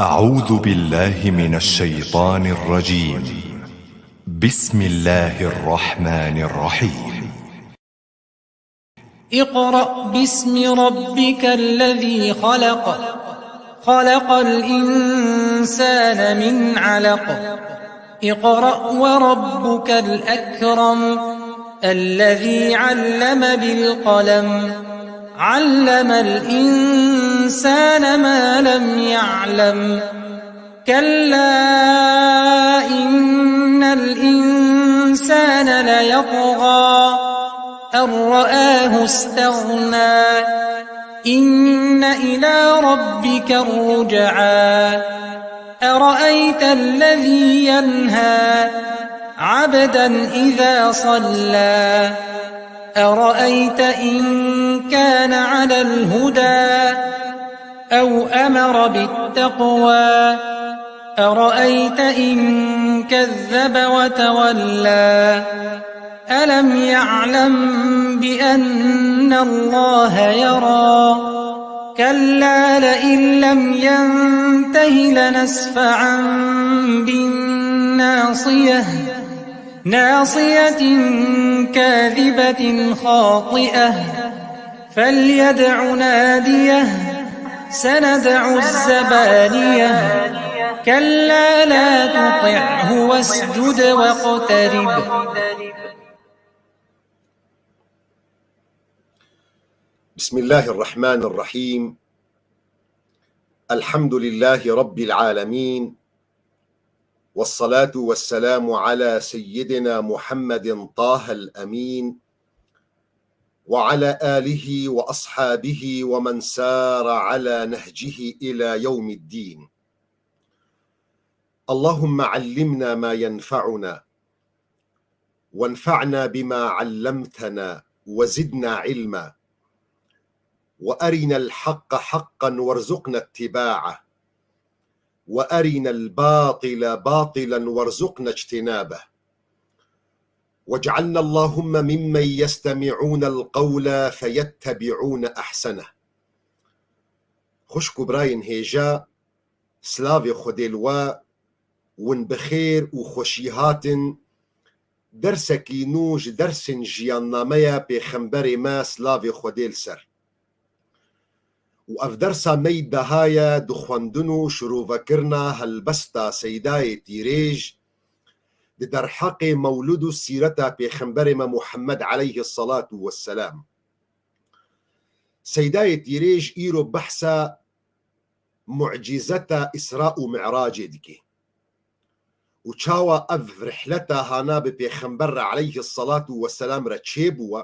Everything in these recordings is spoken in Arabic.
أعوذ بالله من الشيطان الرجيم. بسم الله الرحمن الرحيم. اقرأ باسم ربك الذي خلق. خلق الإنسان من علق. اقرأ وربك الأكرم الذي علم بالقلم علم الإنسان ما لم يعلم. كلا إن الإنسان ليطغى أن رآه استغنى. إن إلى ربك الرجعى. أرأيت الذي ينهى عبدا إذا صلى. أرأيت إن كان على الهدى أو أمر بالتقوى. أرأيت إن كذب وتولى. ألم يعلم بأن الله يرى. كلا لئن لم ينته لنسفعا بالناصية. ناصية كاذبة خاطئة. فليدع ناديه. سندع الزبانية. كلا لا تطعه واسجد واقترب. بسم الله الرحمن الرحيم. الحمد لله رب العالمين، والصلاة والسلام على سيدنا محمد طه الأمين وعلى آله وأصحابه ومن سار على نهجه إلى يوم الدين. اللهم علمنا ما ينفعنا وانفعنا بما علمتنا وزدنا علما، وأرنا الحق حقا وارزقنا اتباعه، وأرنا الباطل باطلا وارزقنا اجتنابه، واجعلنا اللهم ممن يستمعون القول فيتبعون أحسنه. خوشكو براين هيجا سلافي خديلوا ون بخير وخوشيهات درسكي نوج درس جياناميا بخنبري ما سلافي خديل سر. وأف درسا ميدا هايا دخواندنو شروفكرنا هالبستا سيداي تيريج در حق مولود سيرتا بخنبر محمد عليه الصلاة والسلام. سيداي تيريج إيرو بحثا معجزتا إسراء ومعراج دكي، وشاوا أف رحلتا هانا بخنبر عليه الصلاة والسلام رتشيبوا،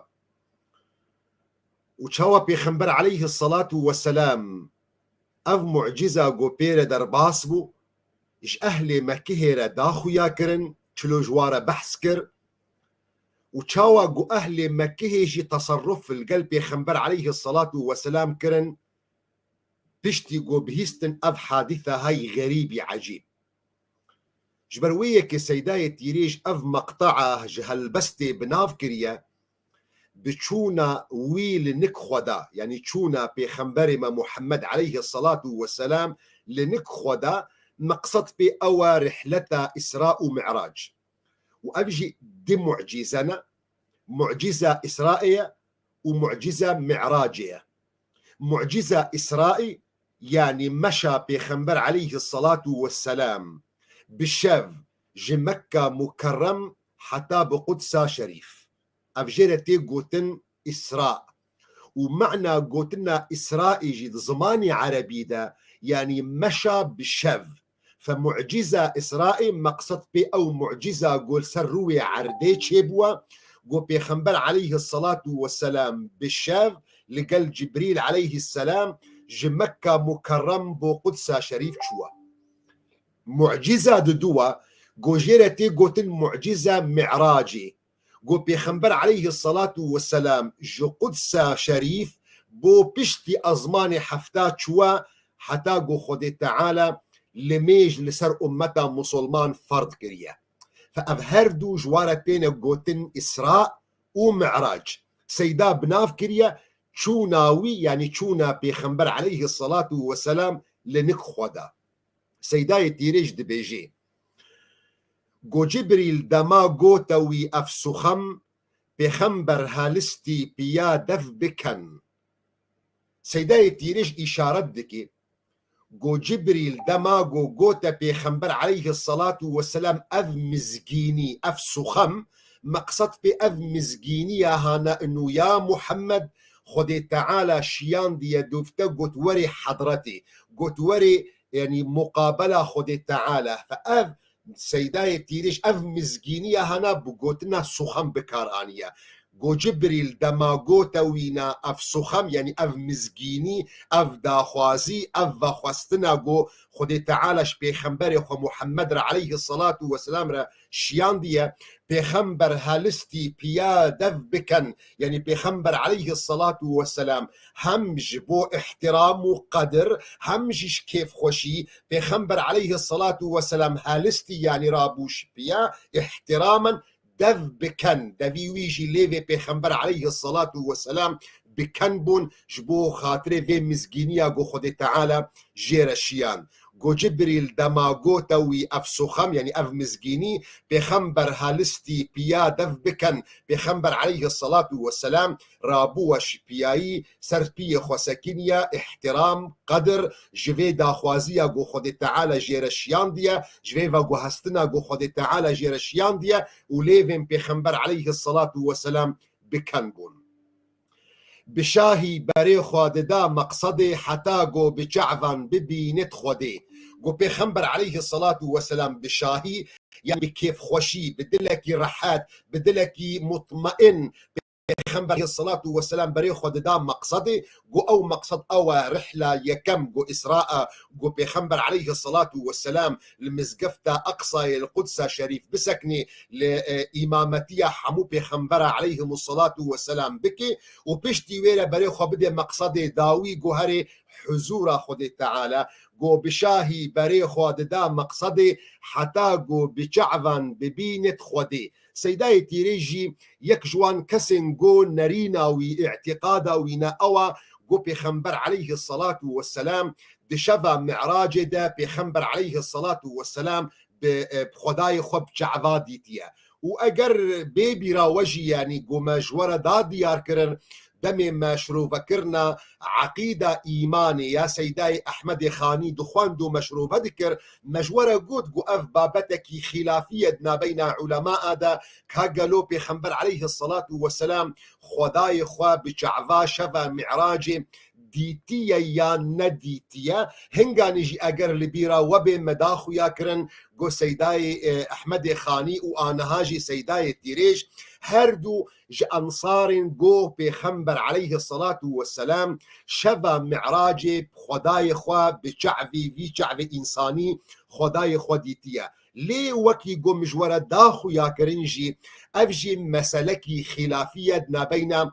وشاوا بيخنبر عليه الصلاة والسلام اف معجزة غوبير در باسبو اش اهل مكه را داخو ياكرن چلو جوار بحث كر، وشاوا غو اهل مكه جي تصرف في القلب بيخنبر عليه الصلاة والسلام كرن بشتي غو بهيستن اف حادثة هاي غريبي عجيب. جبروية كسيداية تيريج اف مقطعة جهالبستي بناف كريا بچونا ويل نك خدا، يعني چونا بيخنبر محمد عليه الصلاة والسلام لنك خدا مقصد بي أوا رحلة إسراء ومعراج. وأبجي دي معجزنا، معجزة إسرائية ومعجزة معراجية. معجزة إسرائي يعني مشى بيخنبر عليه الصلاة والسلام بالشاف جمكة مكرم حتى بقدسة شريف. أفجرتي قوتن إسراء، ومعنى قوتنا إسراء جد زماني عربي دا يعني مشى بالشف. فمعجزة إسراء مقصد بي أو معجزة قول سروي عردي شبوة قول بيخنبر عليه الصلاة والسلام بالشف لقل جبريل عليه السلام جمكة مكرم بقدسة شريف شوى. معجزة دوا قوجيرتي قوتن معجزة معراجي قو بيخنبر عليه الصلاة والسلام جو قدسة شريف بو بشتي أزمان حفتات شوا حتى قو خدي تعالى لميج لسر أمتا مسلمان فرض كريا. فأبهردو جوارة بين قوتن إسراء ومعراج سيدا بناف كريا چوناوي يعني چونا بيخنبر عليه الصلاة والسلام لنك خدا. سيداي تيريج دبيجي گو جبريل دما گوتوي افسخم بخمبر هالستي بيا دف بكن. سيداي تيريج إشارة دكي گو جبريل دما گوتا بخمبر عليه الصلاة والسلام اف مزگيني اف سخم مقصد اف مزگيني هانا انو يا محمد خدي تعالى شيان دي دوفتا قوت وري حضرتي قوت وري يعني مقابلة خدي تعالى فاف سيداي تيريش اف مزگيني هانا بقوتنا سخم بكارانية گو جبريل دما گوتا وينا اف سخم يعني اف مزگيني اف داخوازي اف خواستنا گو خدي تعالى بيخمبر خو محمد را عليه الصلاة والسلام را شيان دي بيخمبر هالستي بيا دف بكن يعني بيخمبر عليه الصلاة والسلام هم جبو احترام وقدر هم جيش كيف خوشي بيخمبر عليه الصلاة والسلام هالستي يعني رابوش بيا احتراما دف بكن دفي ويجي ليفي بيخمبر عليه الصلاة والسلام بكن بون جبو خاطري في مزگينيا گو خدي تعالى جيرشيان گو جبريل دما گوتوي افسخم يعني اف مزگيني بيخمبر هالستي بيا دف بكن بيخمبر عليه الصلاة والسلام رابوش بياي سر بي خوسكينيا احترام قدر جوي داخوازيا گو خدي تعالى جيرشيان ديا جوي و گو هستنا گو خدي تعالى جيرشيان ديا وليفن بيخمبر عليه الصلاة والسلام بكن بون بشاهي بري خوددا مقصدي حتى جو بجعفن ببينت خودي جو بيخمبر عليه الصلاة والسلام بشاهي يعني كيف خوشي بدلكي رحات بدلكي مطمئن بيخمبر عليه الصلاة والسلام بري خوددا مقصدي جو او مقصد او رحلة يكم جو إسراء جو بيخمبر عليه الصلاة والسلام المزقفتة أقصى القدس شريف بسكني لإمامتية حمو بيخمبر عليهم الصلاة والسلام بكي وبشتي ويرا بري خو بدي مقصدي داوي جو هري حضور خود تعالى جو بشاهي بري خوددا مقصدي حتى جو بجعفن ببينت خودي سيداي تيريجي يك جوان كسن جو نرينا واعتقادا وينا أوا جو بيخمبر عليه الصلاة والسلام بشفا معراج دا بيخمبر عليه الصلاة والسلام بخداي خب جعفا ديتيا وأجر بيبي راوجي يعني جو مجورة دا ديار كرن دمي مشروفة كرنا عقيدة إيماني يا سيداي أحمد خاني دخوان دو مشروفة ذكر مجورة قد قو أف بابتك خلافية ما بين علماء دا كاقلو بيخمبر عليه الصلاة والسلام خداي خوا بجعفا شفا معراجي ديتيا يا نديتيا هنگا نجي اگر لبيرا وبي مداخو يا كرن قو سيداي احمد خاني وانهاجي سيداي تيريج هردو انصار قو بيخمبر عليه الصلاة والسلام شفا معراجي خداي خوا بشعبي في شعب انساني خداي خوا ديتيا ليه وكي قو مجورة داخو يا كرنجي افجي مسلكي خلافية ما بين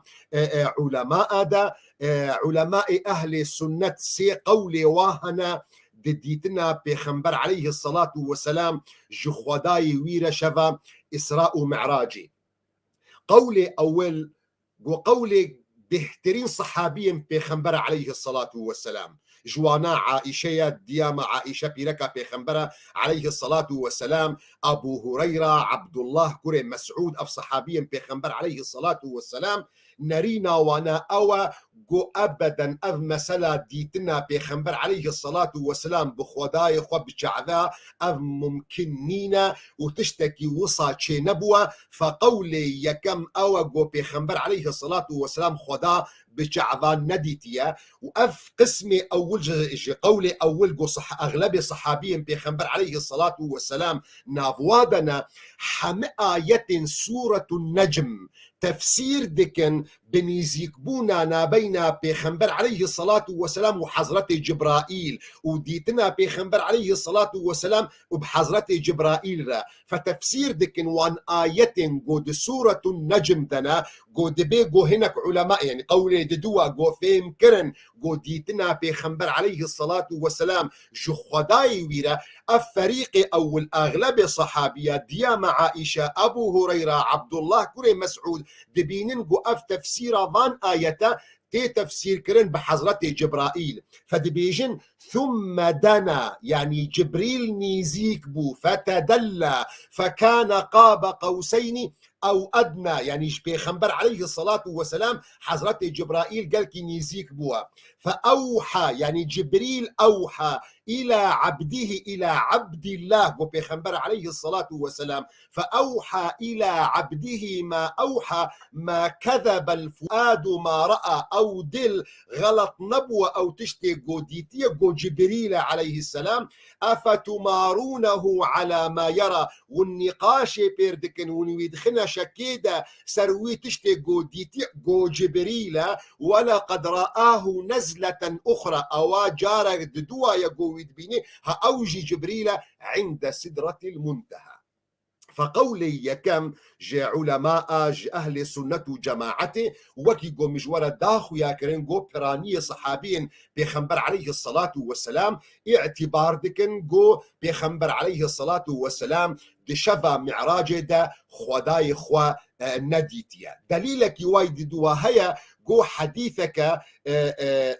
علماء دا علماء أهل السنة سي قولي واهنا دديتنا بيخمبر عليه الصلاة والسلام جخوداي ويرا شفا إسراء ومعراجي قولي أول وقولي بيحترين صحابيا بيخمبر عليه الصلاة والسلام جوانا عائشة دياما عائشة بيركا بيخمبر عليه الصلاة والسلام أبو هريرة عبد الله كري مسعود أف صحابيا بيخمبر عليه الصلاة والسلام نرينا وانا أوا جو أبدا أف مسألة ديتنا بيخمبر عليه الصلاة والسلام بخوداي خو بجعذا أف ممكنينا وتشتكي وصا شي نبوة فقولي يكم أوا جو بيخمبر عليه الصلاة والسلام خدا بجعذا نديتيا وأف قسمي أول قولي أول جو صح أغلب صحابيين بيخمبر عليه الصلاة والسلام نافوادنا حم آية سورة النجم تفسير دكن بنيزيك بونا نابينا بيخمبر عليه الصلاة والسلام وحضرة جبرائيل وديتنا بيخمبر عليه الصلاة والسلام وبحضرة جبرائيل را فتفسير دكن وان آية قد سورة النجم دنا قد بيقو هناك علماء يعني قولي ددوا قو فهم كرن قد ديتنا بيخمبر عليه الصلاة والسلام جو خداي ويرا الفريق أو الأغلب صحابية دياما عائشة أبو هريرة عبد الله كري مسعود دبينن قو أف تفسير فان آية تي تفسير كرن بحضرة جبرائيل فدبيجن ثم دنا يعني جبريل نيزيك بو فتدلى فكان قاب قوسين أو أدنى يعني بيخنبر عليه الصلاة والسلام حضرة جبرائيل قال كي نيزيك بوا فأوحى يعني جبريل أوحى إلى عبده إلى عبد الله وبيخنبر عليه الصلاة والسلام فأوحى إلى عبده ما أوحى ما كذب الفؤاد ما رأى أو دل غلط نبوة أو تشتي قوديتية قو جبريل عليه السلام أفتمارونه على ما يرى والنقاش بيردكن ويدخلنا شكيدة سروي تشتي قوديتية قو جبريل ولقد رآه نزلة أخرى أو جارة ددوا يقويد بيني هأوجي جبريل عند سدرة المنتهى فقولي يكم جي علماء جي أهل السنة جماعته وكي قو مجورة داخو ياكرين قو برانية صحابين بيخنبر عليه الصلاة والسلام اعتبار دكن قو بيخنبر عليه الصلاة والسلام دي شفا معراج دا خداي خوا نديتيا دليلك يوايد دوا هيا قو حديثك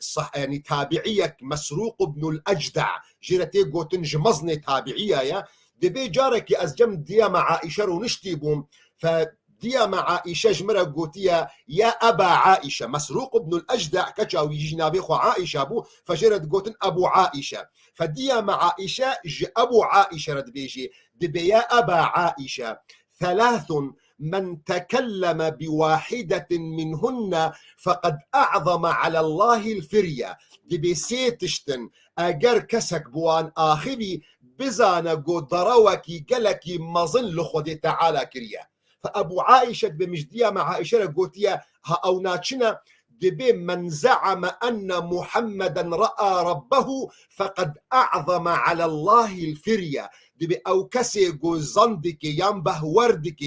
صح يعني تابعيك مسروق بن الأجدع جيرتي قو تنجمزني تابعية يا دبي جارك أزجم ديا مع عائشة ونشتي بوم فديا مع عائشة جمرة قوتيا يا أبا عائشة مسروق بن الأجدع كتشاو يجي نابي خو عائشة بو فجرت قوتن أبو عائشة فديا مع عائشة أبو عائشة رد بيجي دبي يا أبا عائشة ثلاث من تكلم بواحدة منهن فقد أعظم على الله الفرية دبي سيتشتن أجر كسك بوان آخري بزانا قو ضروكي قلكي مظن لخودي تعالى كريا فأبو عائشة بمجدية مع عائشة قوتيا ها أو ناتشنا دبي من زعم أن محمدا رأى ربه فقد أعظم على الله الفرية دبي أو كسي قو زندك ينبه وردك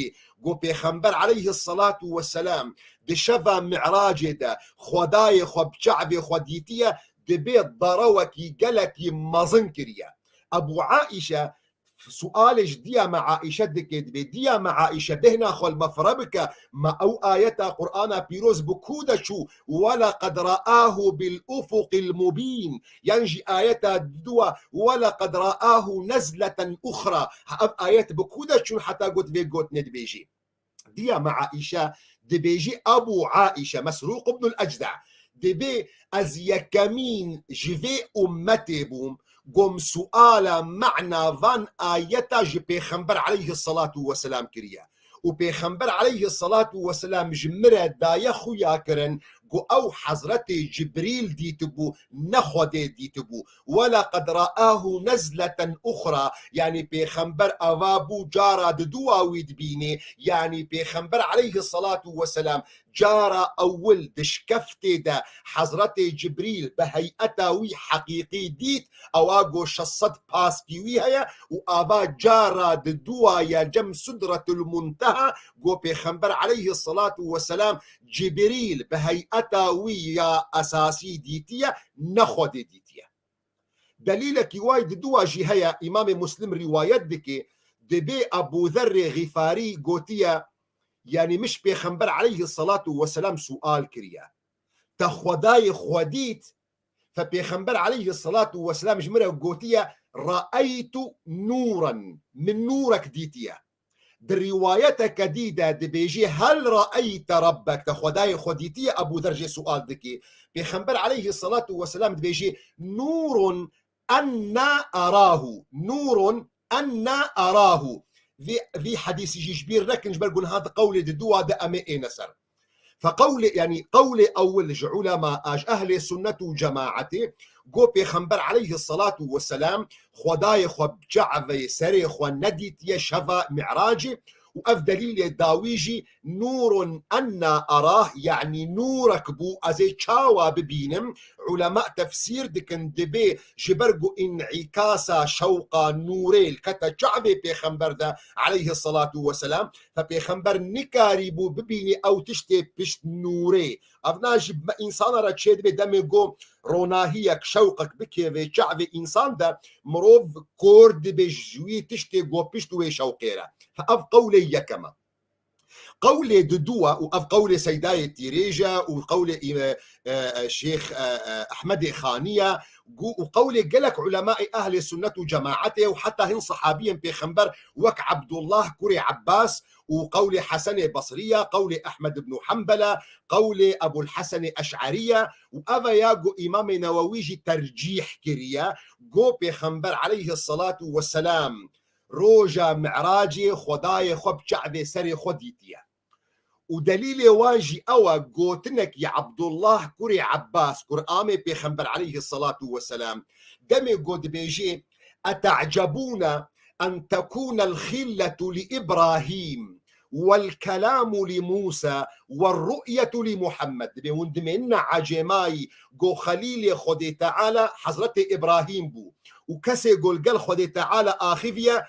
قو بيخنبر عليه الصلاة والسلام دي شفا معراج دا خداي خو بشعبي خديتية دبي ضروكي قلكي مظن كريا أبو عائشة سؤال جديا مع عائشة ديا مع عائشة بهنا خل مفربك ما أو آية قرآن بيروز بكودة شو ولقد رآه بالأفق المبين ينجي آية دوا ولقد رآه نزلة أخرى آية بكودة شو حتى قلت بيقوت ندبيجي ديا مع عائشة دبيجي أبو عائشة مسروق بن الأجدع دبي از يكمين جفي أمتي بوم قم سؤال معنى فان آيتا جي بيخنبر عليه الصلاة والسلام كريا وبيخنبر عليه الصلاة والسلام جمرة دايا خويا كرن قو أو حضرتي جبريل ديتبو نخود ديتبو ولقد رآه نزلة أخرى يعني بيخنبر أوابو جارة دوا ويدبيني يعني بيخنبر عليه الصلاة والسلام جارة أول دشكفتي دا حضرتي جبريل بهيئتاوي حقيقي ديت أواغو شصد باسكيوي هيا وآبا جارة دوا يا جم سدرة المنتهى قو بيخنبر عليه الصلاة والسلام جبريل بهيئتاوي يا أساسي ديتيا نخود ديتيا دليلك وايد دوا جي هيا إمام مسلم روايات دكي دبي أبو ذر غفاري قوتيا يعني مش بيخنبر عليه الصلاة والسلام سؤال كريا تخوداي خوديت فبيخنبر عليه الصلاة والسلام جمرة قوتيا رأيت نورا من نورك ديتيا بالرواية كديدة دبيجي هل رأيت ربك تخوداي خوديتيا أبو درجة سؤال دكي بيخنبر عليه الصلاة والسلام دبيجي نور أنا أراه نور أنا أراه في حديث جبير لكن جبر قول هذا قولي دوا دا أمي نسر فقولي يعني قولي أول علماء أهل السنة وجماعته قو بيخنبر عليه الصلاة والسلام خداي خو بجعفي سري خو نديت يشفى معراجي وأف دليل داويجي نور أنا أراه يعني نورك بو أزي تشاوى ببينم علماء تفسير دكن دبي جبرقو انعكاسا شوقا نوري الكتا جعبي بيخنبر دا عليه الصلاة والسلام فبيخنبر نكاري بو ببيني أو تشتي بشت نوري أفناج إنسان راتشيد بدمي قو روناهيك شوقك بكي جعبي إنسان دا مروف كورد بجوي تشتي قو بشتوي شوقيرا فأف قولي يكما قولي ددوة وأف قولي سيداي التيريجا وقولي الشيخ أحمد خانية وقولي قلك علماء أهل السنة وجماعته وحتى هن صحابيا بيخنبر وك عبد الله كري عباس وقولي حسن بصرية قولي أحمد بن حنبلة قولي أبو الحسن أشعرية وأفا ياقو إمام نوويجي ترجيح كريا قو بيخنبر عليه الصلاة والسلام روجا معراجي خداي خب شعبي سري خديتيا ودليل واجي أوا قوتنك يا عبد الله كري عباس قرآمي بيخنبر عليه الصلاة والسلام دمي قد بيجي أتعجبون أن تكون الخلة لإبراهيم والكلام لموسى والرؤية لمحمد بوندمين عجماي قو خليل خدي تعالى حضرة إبراهيم بو وكسي قول قل خدي تعالى آخفية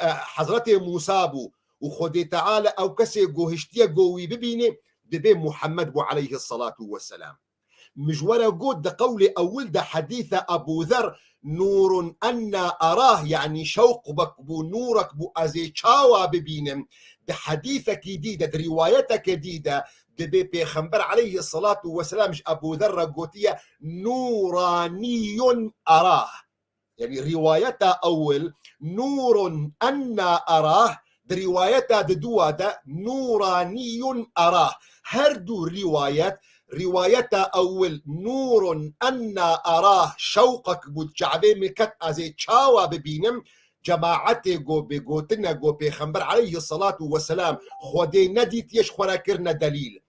حضرة موسى بو وخدي تعالى أو كسي قو هشتيا قوي ببيني دبي محمد بو عليه الصلاة والسلام مجورة قود ده قولي أول ده حديث أبو ذر نور أنا أراه يعني شوق بك بو نورك بو أزي شاوا ببينم ده حديثك جديدة ده روايتك جديدة دبي بيخنبر عليه الصلاة والسلام أبو ذر قوتية نوراني أراه يعني روايته أول نور أنا أراه روايته ددوا ده نوراني أراه هردو روايته أول نور أنا أراه شوقك بوتشعبي مكت أزي تشاوا ببينم جماعتي جو بيقوتنا جو بيخنبر عليه الصلاة والسلام خودي نديت يش خراكرنا دليل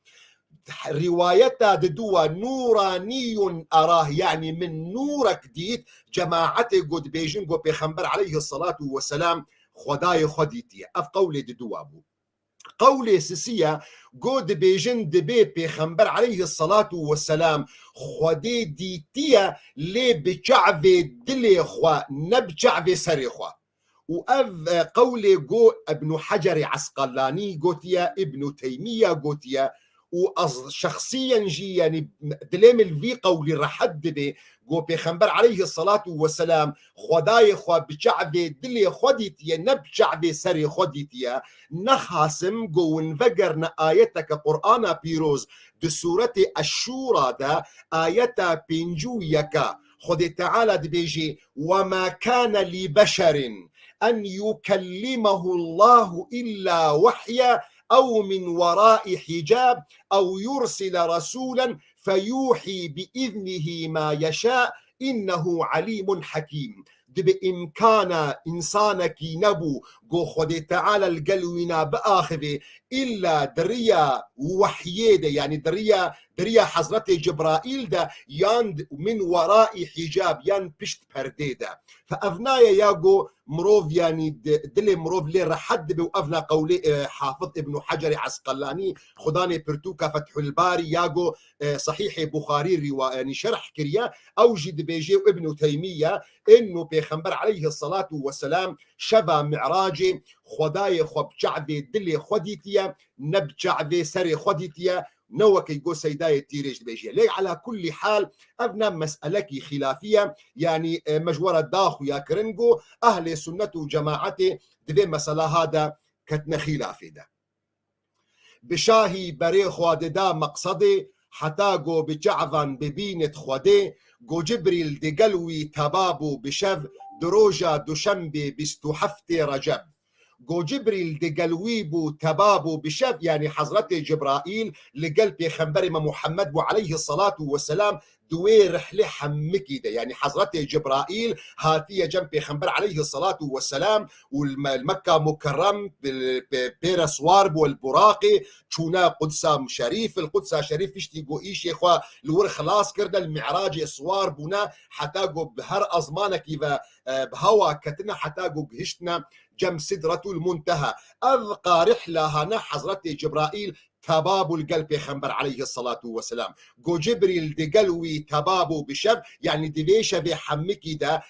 روايته ددوا نوراني أراه يعني من نورك ديت جماعتي قد بيجن جو بيخنبر عليه الصلاة والسلام خداي خديتي أف قولي ددوا أبو قولي سيسية قد بيجن دبي بيخنبر عليه الصلاة والسلام خدي ديتيا لي بشعبي دلي خوا نبشعبي سري خوا وأف قولي قو ابن حجر عسقلاني قوتيا ابن تيمية قوتيا وشخصيا جي يعني دليم الفي قولي رحد بي قو بيخنبر عليه الصلاة والسلام خداي خوا بشعبي دلي خديتيا نبشعبي سري خديتيا نخاسم قو انفقرنا آيتك قرآن بيروز دي سورة الشورى دا آيتا بينجو يكا خدي تعالى بيجي وما كان لبشر أن يكلمه الله إلا وحيا أو من وراء حجاب أو يرسل رسولا فيوحي بإذنه ما يشاء إنه عليم حكيم بإمكان إنسانك نبو قو خدي تعالى القلونا بآخذ إلا دريا وحيدة يعني دريا حضرة جبرائيل دا يان من وراء حجاب يان بشت پرديدة فأفنايا ياقو مروف يعني دلي مروف لي رحد بوأفنا قولي حافظ ابن حجر عسقلاني خداني برتوكا فتح الباري ياقو صحيح بخاري يعني شرح كريا أوجد بيجي ابن تيمية إنه بيخنبر عليه الصلاة والسلام شبا معراجي خداي خب شعبي دلي خديتيا نب شعبي سري خديتيا نوك يقول سيداي تيريج بيجي ليه على كل حال أبنى مسألة خلافية يعني مجورة داخو يا كرنجو أهل سنة وجماعته دي مسألة هذا كتنا خلافي ده بشاهي بري خواددا مقصدي حتى جو بجعفن ببينة خودي جو جبريل دي قلوي تبابو بشف دروجة دوشنبي بستحفتي رجب جو جبريل دي قلويبو تبابو بشف يعني حضرة جبرائيل لقلب خنبر محمد وعليه الصلاة والسلام دوي رحلة حمكي ده يعني حضرة جبرائيل هاتية جنب خنبر عليه الصلاة والسلام والمكة مكرم بيرس وارب والبراقي شونا قدسة شريف القدسة شريف اشتيقو ايش يا اخوة لور خلاص كردا المعراج اسوار بنا حتاقو بهر ازمانك بهوا كتنا حتاقو بهشتنا جم سدرة المنتهى أذقى رحلة هنا حضرة جبرائيل تبابو القلب خنبر عليه الصلاة والسلام جو جبريل دي قلوي تبابو بشف يعني ديشة بحمكي دا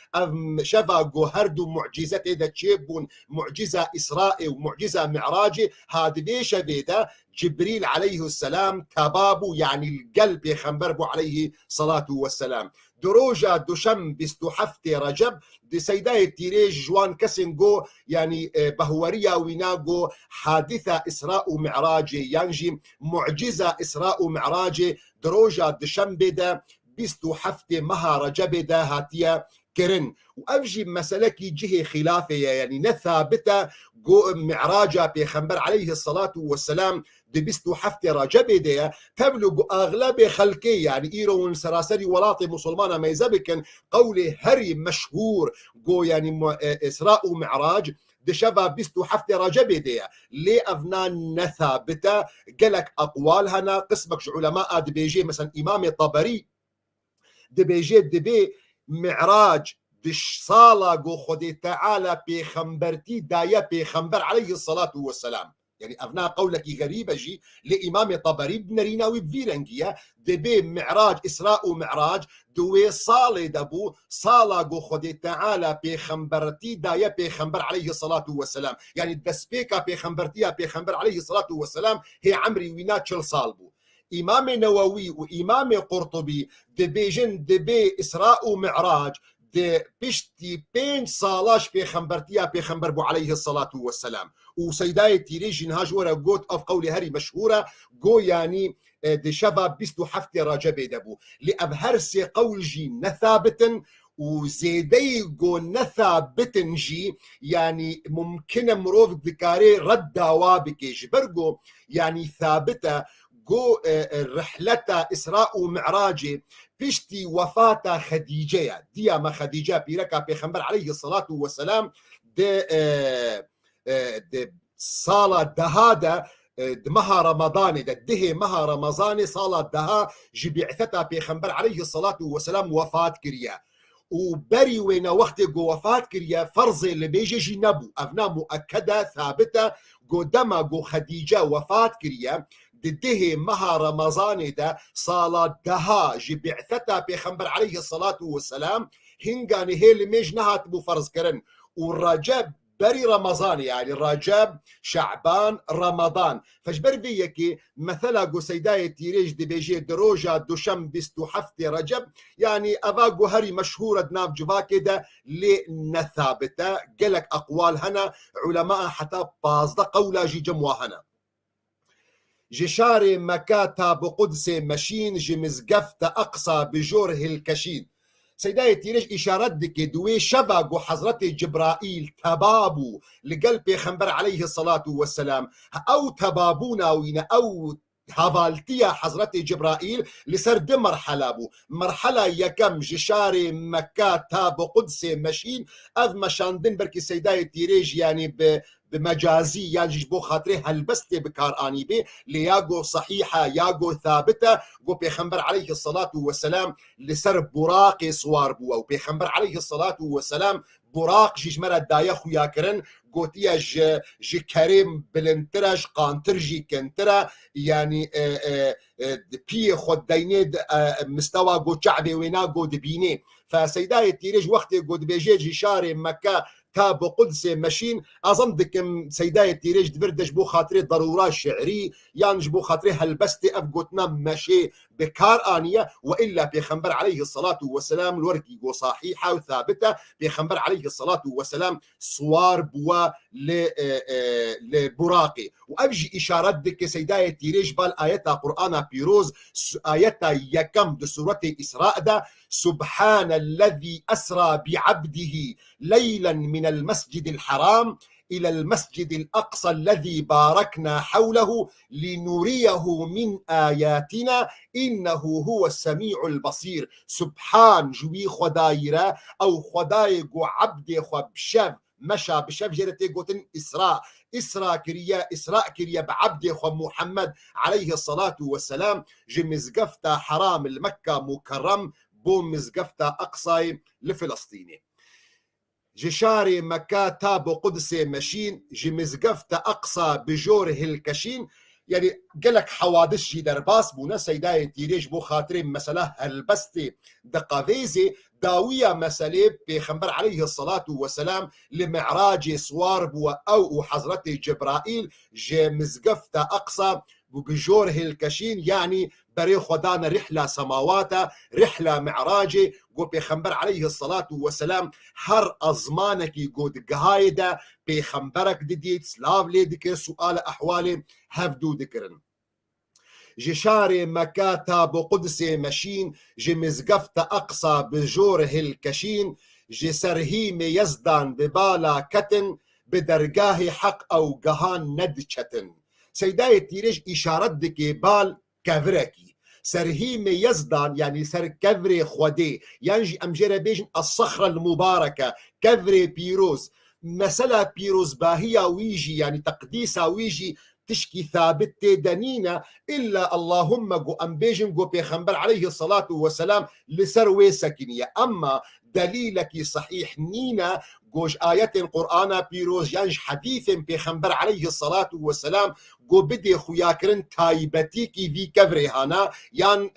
شفا جو هردو معجزة دا تشيبون معجزة إسرائي ومعجزة معراجي هذا ديشة دا جبريل عليه السلام تبابو يعني القلب بيخنبر بو عليه صلاة والسلام دروجا دوشم بستحفت رجب دي سيداي تيريج جوان كسنجو يعني بهوريا ويناغو حادثة إسراء ومعراج ينجي معجزة إسراء ومعراج دروجا دوشم بدا بستحفت مها رجب دا هاتيا كرن وأفجي مسألة جهة خلافية يعني نثابتة جو معراجة بيخنبر عليه الصلاة والسلام دي بستو حفتي رجب دي تبلغ أغلب خلقي يعني إيرون سراسري ولاطي مسلمانة ما يزبكن قولي هري مشهور جو يعني إسراء ومعراج دي شبا بستو حفتي رجب دي ليه أفنان نثابتة قلك أقوال هنا قسمك علماء دي بيجي مثلا إمام الطبري دي بيجي دي بي معراج دش صالة جو خدي تعالى بيخنبرتي دايا بيخنبر عليه الصلاة والسلام يعني أبناء قولك غريبة جي لإمام طبري بنريناوي بفيرنجيا دبي معراج إسراء ومعراج دوي صالة دبو صالة جو خدي تعالى بيخنبرتي دايا بيخنبر عليه الصلاة والسلام يعني دسبيكا بيخنبرتيا بيخنبر عليه الصلاة والسلام هي عمري ويناتشل صالبو إمام نووي وإمام قرطبي دبيجن دبي إسراء ومعراج دي بشتي بين صالاش بيخنبرتيا بيخنبر بو عليه الصلاة والسلام وسيداي تيريج نهاج ورا قوت أف قولي هري مشهورة قو يعني دي شباب بيستو حفتي راجبي دبو لأبهرسي قول جي نثابتن وزيدي قو نثابتن جي يعني ممكن مروف ذكاري رد دوابك جبرقو يعني ثابتة جو رحلتا إسراء ومعراج بيشتي وفاة خديجة ديا ما خديجة بيركا بيخنبر عليه الصلاة والسلام دي صالة دهادة دمها رمضان ده مها رمضان صالة دها جبعثتا بيخنبر عليه الصلاة والسلام وفاة كريا وبري وين وقت جو وفاة كريا فرض اللي بيجي جنبو أفنا مؤكدة ثابتة جو دما جو خديجة وفاة كريا دده مها رمضان ده صالة دها جبعثتا بيخنبر عليه الصلاة والسلام هنغاني هي اللي ميج نهات بو فرض كرن والرجب بري رمضان يعني رجب شعبان رمضان فجبر فيكي مثلا جو سيداي تيريج دي بيجي دروجا دوشم بستو حفتي رجب يعني أباقو هري مشهورة دناف جفا كده لنثابته قلك أقوال هنا علماء حتى بازده قولا جي جموا هنا جشاري مكاتا بقدس مشين جمزقفت أقصى بجوره الكشين سيداي تيريج إشارات دك دوي شبق حضرة جبرائيل تبابو لقلب خنبر عليه الصلاة والسلام أو تبابونا وين أو هافالتيا حضرة جبرائيل لسرد مرحلة بو مرحلة يكم جشاري مكاتا بقدس مشين أذ مشاندن بركي سيداي تيريج يعني بمجازي يعني جبو خاطره هلبستي بكار آني بي لياغو صحيحة ياغو ثابتة قو بيخنبر عليه الصلاة والسلام لسر براقي صوار بو أو بيخنبر عليه الصلاة والسلام براق جيج مرة دايا خويا كرن قوتيا جي كريم بلنترش قانترجي كنترا يعني بي خود دينيد مستوى قو شعبي وينا قو دبيني فسيداي تيريج وقت قو دبيجي جيشاري مكة تاب قدس مشين اظن دكم سيداي تيريج دبردش بو خاطري ضروره شعري يانج بو خاطري هلبستي افقوتنا مشي بكار انيه والا بيخنبر عليه الصلاه والسلام الورقي صحيحه وثابته بيخنبر عليه الصلاه والسلام صوار بوا لبراقي وابجي اشارات دك سيداي تيريج بالايات قران بيروز ايات يكم بسوره اسراء ده سبحان الذي اسرى بعبده ليلا من المسجد الحرام إلى المسجد الأقصى الذي باركنا حوله لنريه من آياتنا إنه هو السميع البصير سبحان جوي خدايرة أو خداي جو عبد خبشف مشى بشف جرتي قوتن إسراء كريا بعبد خو محمد عليه الصلاة والسلام جمزقفتا حرام المكة مكرم بوم مزقفتا أقصى لفلسطيني جشاري مكة تابو قدس مشين جمزقفت أقصى بجوره الكشين يعني قالك حوادث جي درباس بونا سيداي تيريج بو خاطرين مسألة هلبستي دقافيزي داوية مسألة بيخنبر عليه الصلاة والسلام لمعراج صوار بو أو حضرة جبرائيل جمزقفت أقصى وبجوره الكشين يعني بري خدانا رحلة سماواتا رحلة معراجي قو بيخنبر عليه الصلاة والسلام هر أزمانك قود قهايدة بيخنبرك ديت سلاف لي ذكر سؤال أحوالي هفدو ذكرن جي شاري مكاتا بقدسي مشين جي مزقفت أقصى بجوره الكشين جي سرهيم يزدان ببالا كتن بدرجاه حق أو قهان ندشتن سيداي تيريج إشارت دكي بال كافركي سرهيم يزدان يعني سر كفري خودي ينجي أمجير بيجن الصخرة المباركة كفري بيروز مسألة بيروز باهية ويجي يعني تقديسة ويجي تشكي ثابت دنينا إلا اللهم جو أمبيجن جو بيخنبر عليه الصلاة والسلام لسروي سكنية أما دليلك صحيح نينا جوج آيات القرآن بيروز ينج حديث بيخنبر عليه الصلاة والسلام جو بدي خياكرن تايبتيكي في كفرهانا يان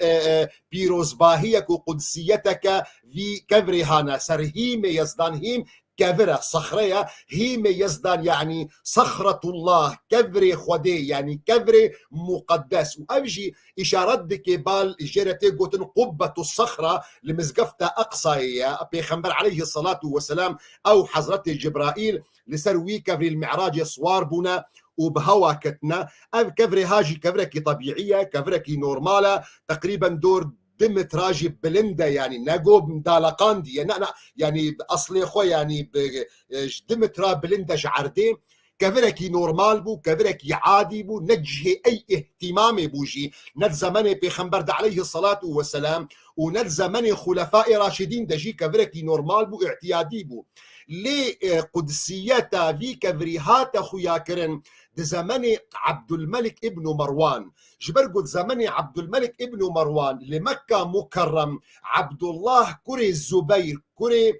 بيروز باهيك وقدسيتك في كفرهانا سرهيم يزدانهيم كفرة صخرية هيم يزدان يعني صخرة الله كفري خودي يعني كفري مقدس وأبجي إشارات بكبال جيرتي قوتن قبة الصخرة لمزقفتة أقصى بيخنبر عليه الصلاة والسلام أو حضرة جبرائيل لسروي كفري المعراج صوار بنا وبهوا كتنا أو كفري هاجي كفركي طبيعية كفركي نورمالة تقريبا دور دمتراجي بلندا يعني ناقوب مدالقاندي يعني اصلي خو يعني دمترا بلندا جعردي كفركي نورمال بو كفركي عادي بو نجه اي اهتمام بوجي نتزمن بيخنبر عليه الصلاة والسلام ونتزمن خلفاء راشدين دجي كفركي نورمال بو اعتيادي بو لي قدسيتا في كفريهات خويا كرن زمن عبد الملك ابن مروان جبرقد زمن عبد الملك ابن مروان لمكة مكرم عبد الله كري الزبير كري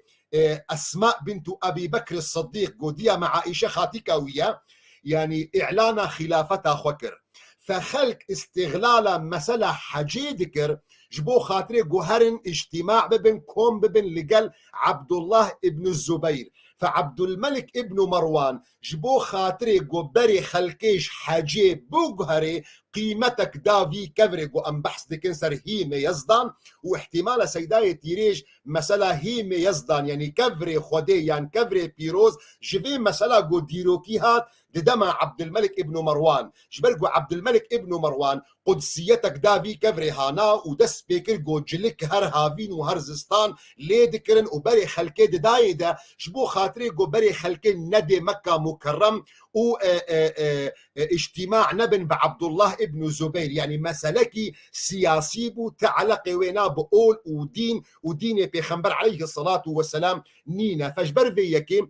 أسماء بنت أبي بكر الصديق قودية مع عائشة خاتيكاوية يعني إعلان خلافتها خكر فخلق استغلال مسألة حجي ذكر جبو خاطري جوهرن اجتماع ببن كوم ببن لقل عبد الله ابن الزبير فعبد الملك ابن مروان جبو خاطري جو بري خلقيش حاجي بوغهري قيمتك دافي كفري جو ام بحث دكنسر هيمي يزدان واحتمال سيداي تيريج مسألة هيمي يزدان يعني كفري خودي يعني كفري بيروز جبي مسألة جو ديروكي هات دما عبد الملك ابن مروان جبرقو عبد الملك ابن مروان قدسيتك دافي كفري هانا ودس بيكر جو جلك هر هافين وهرزستان ليه ذكرن وبري خلقي دايدا جبو خاطري جو بري خلقي ندي مكة مكرم و اجتماع نبن بعبد الله ابن زبير يعني مسلكي سياسي بو تعلق وينا بقول ودين بيخنبر عليه الصلاة والسلام نينا فجبر فيكي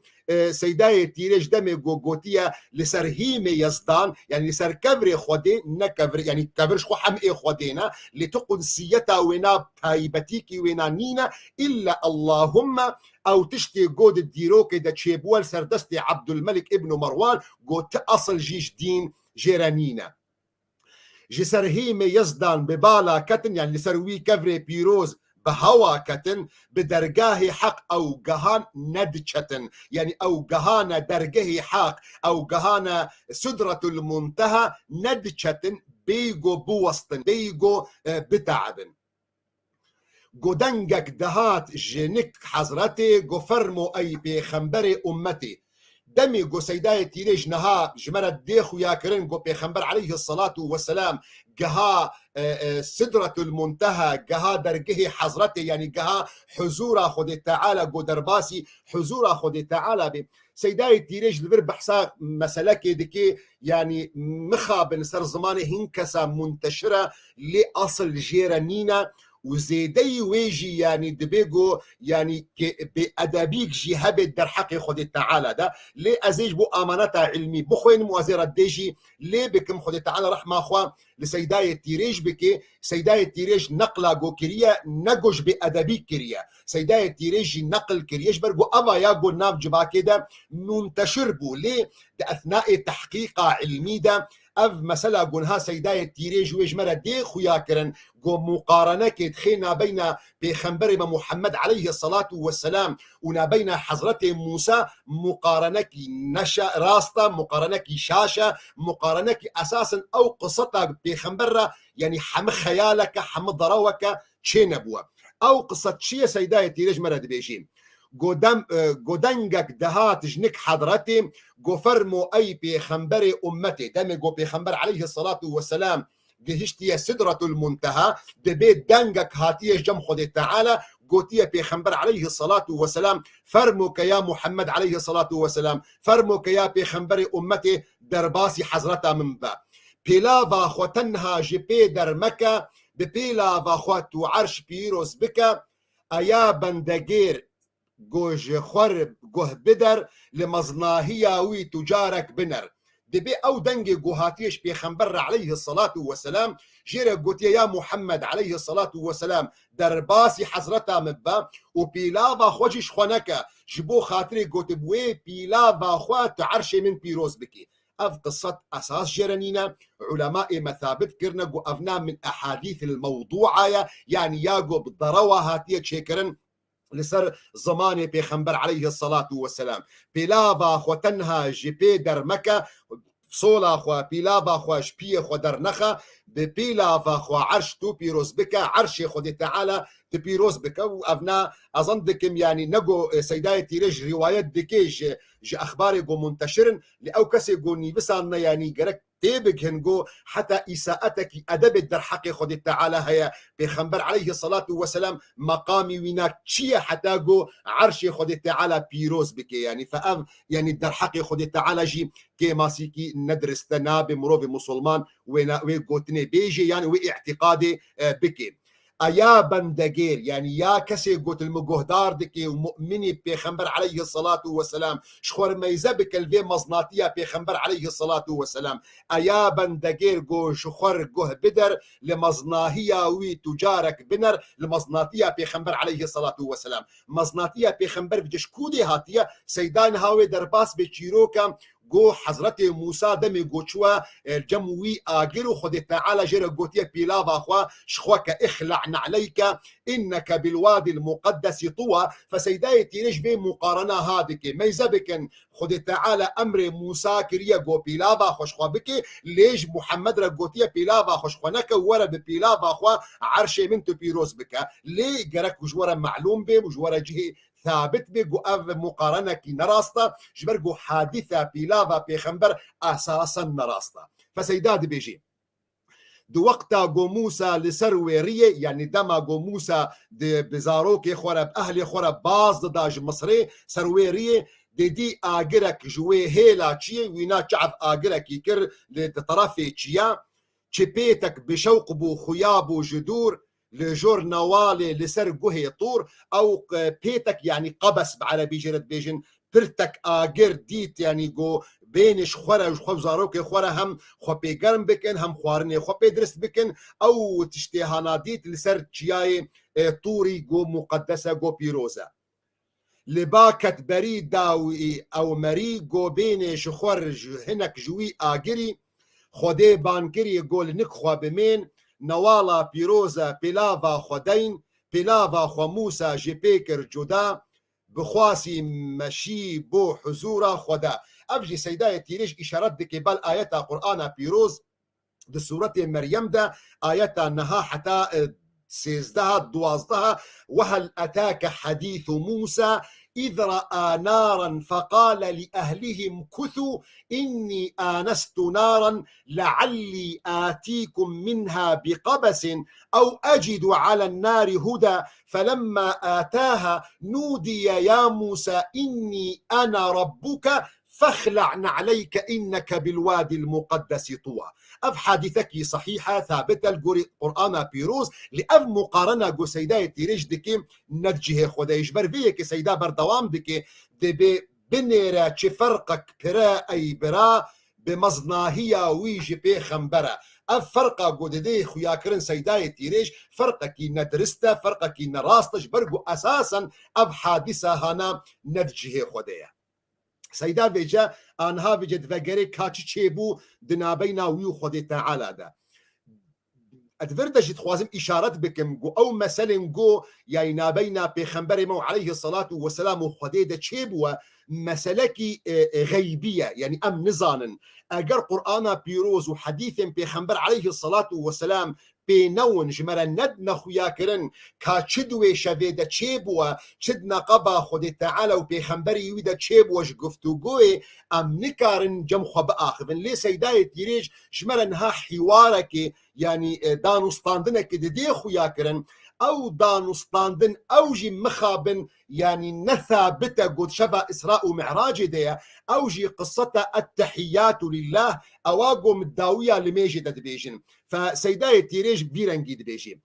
سيداي تيريج دمي جوتيا لسر هيمي يزدان يعني لسر كفري خودي نكفر يعني كفرش خو حمئي خودينا لتقن سيتا وينا تايبتيكي وينا نينا إلا اللهم أو تشتي جود الديروكي دا تشيبوال سردستي عبد الملك ابن مروان قوت أصل جيش دين جيرانينا جسر هيمي يزدان ببالا كتن يعني لسروي كفري بيروز بهوا كتن بدرجاه حق أو جهان ندشتن يعني أو جهانا درجه حق أو جهانا سدرة المنتهى ندشتن بيجو بوسطن بيجو بتعبن جودنجك دهات جنك حضرتي جو فرمو أي بيخنبري أمتي دمي جو سيداي تيريج نها جمرت ديخو يا كرين جو بيخنبر عليه الصلاة والسلام جها سدرة المنتهى جها درجه حضرتي يعني جها حزورة خد تعالى جو درباسي حزورة خد تعالى بي سيداي تيريج لبر بحسا مسألة دكي يعني مخابن سر زماني هنكسا منتشرة لأصل جيرانينا وزيدي ويجي يعني دبيجو يعني بأدابيك جهاب در حق خد تعالى ده ليه أزيج بو أمانة علمي بخوين موازير الديجي ليه بكم خد تعالى رحمة أخوة لسيداي التيريج بكي سيداي التيريج نقلا جو كريا نجوش بأدابيك كريا سيداي التيريج نقل كرياش برجو أبا ياجو ناف جبا كده ننتشر بو ليه ده أثناء تحقيق علمي ده اف مثلا قنها سيداي تيريج ويجمرة دي خويا كرن قو مقارنة كتخينا بين بيخنبر محمد عليه الصلاة والسلام ونا بين حضرة موسى مقارنة نشا راستا مقارنة شاشة مقارنة اساسا او قصتها بيخنبر يعني حم خيالك حم ضروك تشينبوا او قصة شي سيداي تيريج مرة بيجين قدنجك دهات جنك حضرتي فرمو اي بيخنبر امتي دم بيخنبر عليه الصلاة والسلام جهشتي سدرة المنتهى دبيت دنجك هاتيه جم خد تعالى قوتيه بيخنبر عليه الصلاة والسلام فرموك يا محمد عليه الصلاة والسلام فرموك يا بيخنبر امتي درباسي حضرتها من با بيلافا خوتنها جبي درمكة ببيلافا خوتو عرش بيروس بك ايا بندگير گوج خور گوه بدر لمزناهية وي تجارك بنر دبي او دنگي گوهاتيش بيخنبر عليه الصلاة والسلام جيرا قوتي يا محمد عليه الصلاة والسلام درباسي حضرتا مبا وبيلافا خوجيش خونكا جبو خاطري قوت بوي بيلافا خوات عرشي من بيروز بكي اف قصة اساس جرنينا علماء مثابت كرنا قو افنا من احاديث الموضوعة يعني ياقو بالضروة هاتية شكرن لسر زماني بيخنبر عليه الصلاة والسلام بيلافا خوتنها جبي درمكة صولا خوا بيلافا خوا شبيه خو درنخة ببيلافا خوا عرش تو بيروز بك عرش خود تعالى تبيروز بك وأبناء أظن دكم يعني نقو سيداي تيريج روايات دكيج جي أخباري قو منتشرن لأو كسي قو نيبسان يعني قرك تيبك هنقو حتى إساءتك أدب الدرحقي خود تعالى هيا بيخنبر عليه الصلاة والسلام مقامي ويناك شيا حتى قو عرشي خود تعالى بيروز بك يعني فأب يعني الدرحقي خود تعالى جي كي ماسيكي ندرس تناب مروفي مسلمان ويقوتني بيجي يعني واعتقادي بكي ايا بندگير يعني يا كسي قوت المجهدار دكي ومؤمني بيخنبر عليه الصلاة والسلام شخور ميزبك الفي مزناتية بيخنبر عليه الصلاة والسلام ايا بندگير قو شخور قه بدر لمزناهية وي تجارك بنر لمزناتية بيخنبر عليه الصلاة والسلام مزناتية بيخنبر بجشكودي هاتية سيدان هاوي درباس بچيروكا قو حضرت موسى دمي قوشوا جموي آجر خد تعالى جرى قوتيه بيلافا أخوا شخوك اخلعنا عليك إنك بالوادي المقدس طوى فسيداي تيريش بين مقارنة هادك ميزبك خد تعالى أمر موسى كريا قو بيلافا خوشخوا بك ليش محمد را قوتيه بيلافا خوشخوانك ورا ببيلافا أخوا عرشي منتو بيروز بك ليه قرك وجورا معلوم بي وجورا جهي ثابت بيقو اف مقارنة كي نراستا جبرقو حادثة بيلافا بيخنبر اساسا نراستا فسيداد بيجي دو وقتا قو موسى لسروي ريه يعني دما قو موسى بزاروكي خورب اهلي خورب باز داج مصري سروي ريه دي اجرك جوي هيلا تشي وينا تعب اجرك يكر لطرفي تشيا تشبيتك بشوق بو خيابو جدور لجور نوالي لسر قهي طور او بيتك يعني قبس بعربي جرد بيجن برتك اجر ديت يعني جو بينش خورا وخو زاروكي خورا هم خو بيقرم بكن هم خوارني خو بيدرس بكن او تشتيهانا ديت لسر تشياي طوري جو مقدسة جو بيروزا لباكت بريد داوي او مري جو بينش خورج هنك جوي اجري خودي بانكري يقول نكخوا بمين نوالا بيروزا بيلافا خدين بيلافا خو موسى جيبيكر جدا بخواسي مشي بو حزورا خدا افجي سيداي تيريش اشارات دكي بال ايات قرآن بيروز دي سورة مريم دا ايات نها حتى سيزدها دوازدها وهل اتاك حديث موسى إذ رأى نارا فقال لأهلهم كثوا إني آنست نارا لعلي آتيكم منها بقبس أو أجد على النار هدى فلما آتاها نودي يا موسى إني أنا ربك فاخلع نعليك إنك بالوادي المقدس طوى أف حادثك صحيحة ثابتة القرآن بيروز لأف مقارنة قو سيداي تيريش دكي نتجه خدا يجبر فيك سيدا بردوام دكي دي بنيرا چه فرقك برا أي برا بمزناهية ويجي بخنبرة اف فرقه قوددي خياكرن سيداي تيريش فرقه كي ندرسته فرقه كي نراستش برقو اساسا اف حادثه هنا نتجه خديه سيدا بيجا آنها بيجا دفقري كاتش چيبو دنابي ناويو خودي تعالى دا ادفردش تخوازم اشارت بكم جو او مثلا جو يعني نابينا بيخنبري مو عليه الصلاه والسلام وخديده تشيبوا مسلكي غيبيه يعني ام نزانا اجر قرانا بيروز وحديث بيخنبر عليه الصلاه والسلام بينون جمرا ند نخويا كرن كاتشدوي شفيده تشيبوا تشدنا قبا خدي تعالى وبيخنبري يودا تشيبوا جفتو جوي ام نكارن جم خب اخذن لي سيداي تيريج جمرا ها حوارك يعني دانوستاندن كده دي خويا كرن او دانوستاندن او جي مخابن يعني نثابته قد شفا اسراء ومعراج دي او جي قصته التحيات لله اواقو مداويه لميجي دبيجن فسيداي تيريج بيرنجي دبيجي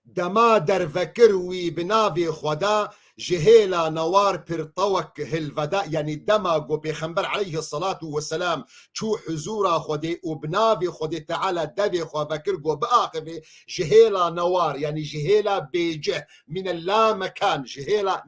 دما در فكروي بنافي خدا جهيلا نوار برطوك هالفدا يعني دما جو بيخنبر عليه الصلاة والسلام شو حزورا خدي وبنافي خدي تعالى دافي خو فكر جو بآخر جهيلا نوار يعني جهيلا بيجه من اللا مكان جهيلا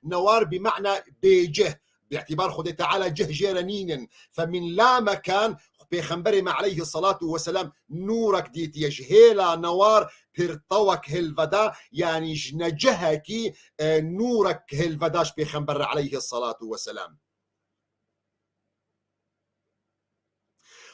نوار بمعنى بيجه باعتبار خدي تعالى جه جيرانين فمن لا مكان بيخنبري مع عليه الصلاة والسلام نورك ديت يجهيلا نوار برطوك هالفدا يعني جنجهكي نورك هالفداش بيخنبر عليه الصلاة والسلام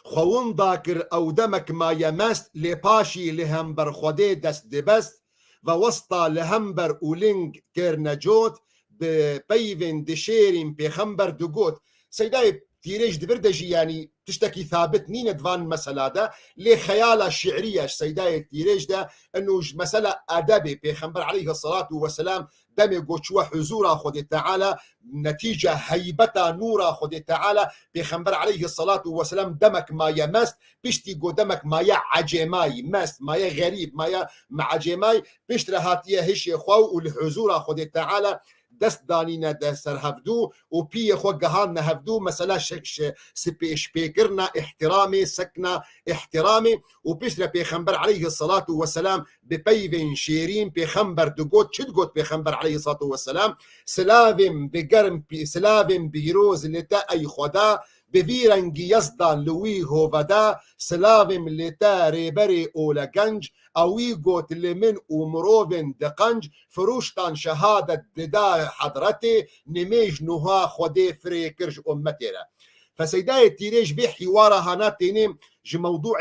خوون ذاكر او دمك ما يمست لباشي لهمبر خدي دست دبست ووسطا لهمبر اولينج كيرنجوت ببيفن دشيرين بيخنبر دقوت سيداي تيريج دبردجي يعني تشتكي ثابت نين دفان مسألة ده لخيالة الشعرية سيداي تيريج ده انه مسألة ادبي بيخنبر عليه الصلاة والسلام دمي قوشوا حزورا خد تعالى نتيجة هيبتا نورا خد تعالى بيخنبر عليه الصلاة والسلام دمك ما يمست بيشتي قو دمك ما يا عجماي مست ما يا غريب ما يا معجماي بيشتري هاتيه هشي خو والحزورا خد تعالى دست دانينا دست هفدو وبي خو جهان هفدو مثلا شكش سبيش بيكرنا احترامي سكنا احترامي وبيشرا بيخنبر عليه الصلاة والسلام ببيفن شيرين بيخنبر دقوت شدقوت بيخنبر عليه الصلاة والسلام سلافم بقرم سلافم بيروز لتا اي خدا بفيرنجي يصدان لوي هوفدا سلافم لتا ريبري اولا جنج اوي قوت لمن ومروفن دقنج فروشتان شهادة ددا حضرتي نميج نها خدي فريكرج امتنا فسيداي تيريج بحوارها ناتيني موضوع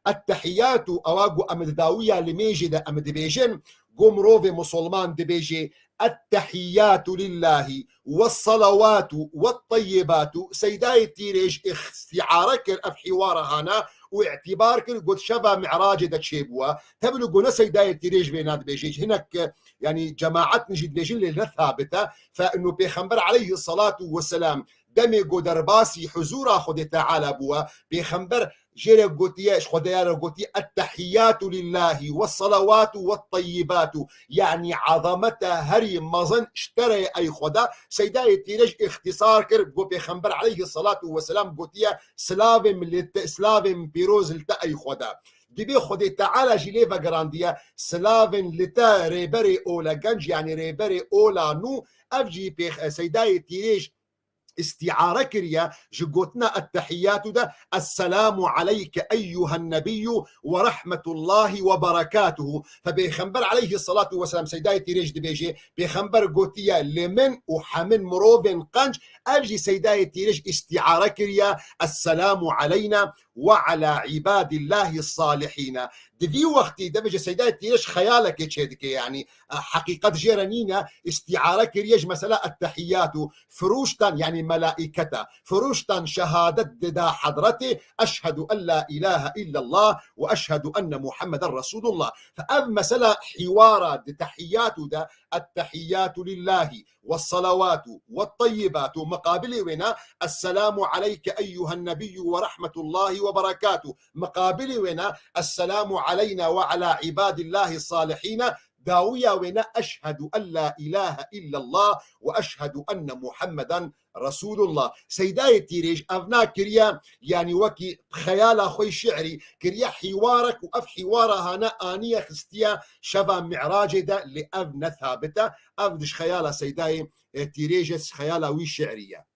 التحيات اواقو امد داوية لميجي دا امد بيجن قوم روفي مسلمان دبيجي التحيات لله والصلوات والطيبات سيداي تيريج استعارك في حوارها هنا واعتبارك قد شفا معراج دا تشيبوا تبلغوا سيداي تيريج بينات بيجي هناك يعني جماعات نجد بيجين لنا ثابته فانه بيخنبر عليه الصلاه والسلام دمي قدرباسي حزورا خد تعالى بوا بيخنبر جيري قوتياش خديار قوتي التحيات لله والصلوات والطيبات يعني عظمتها هري مظن اشتري اي خدا سيداي تيرج اختصار كر قو بيخنبر عليه الصلاة والسلام قوتيا سلافم بيروز لتا اي خدا دبي خدي تعالى جيلي فاقرانديا سلافن لتا ريبري اولا جنج يعني ريبري اولا نو افجي بيخ سيداي تيرج استعارة كريا جقوتنا التحيات ده السلام عليك أيها النبي ورحمة الله وبركاته فبيخنبر عليه الصلاة والسلام سيداي تيريج دي بيجي بيخنبر قوتيا لمن وحمن مروفن قنج أجي سيداي تيريج استعارة كريا السلام علينا وعلى عباد الله الصالحين دي وقتي دبج سيداي تيريج خيالك تشيدك يعني حقيقة جيرانينا استعارة كريج مسألة التحيات فروشتان يعني ملائكته فروشتان شهادة دا حضرتي أشهد أن لا إله إلا الله وأشهد أن محمد رسول الله فأب مسألة حوارات تحيات دا التحيات لله والصلوات والطيبات مقابل ونا السلام عليك أيها النبي ورحمة الله وبركاته مقابل ونا السلام علينا وعلى عباد الله الصالحين داويا ونا أشهد أن لا إله إلا الله وأشهد أن محمدا رسول الله. سيداي تيريج أفنا كريا يعني وكي خيال خوي شعري كريا حوارك وأف حوارها هنا آنية خستيا شفا معراج دا لأفنا ثابتة أفدش خيال سيداي تيريج خيال وي شعرية.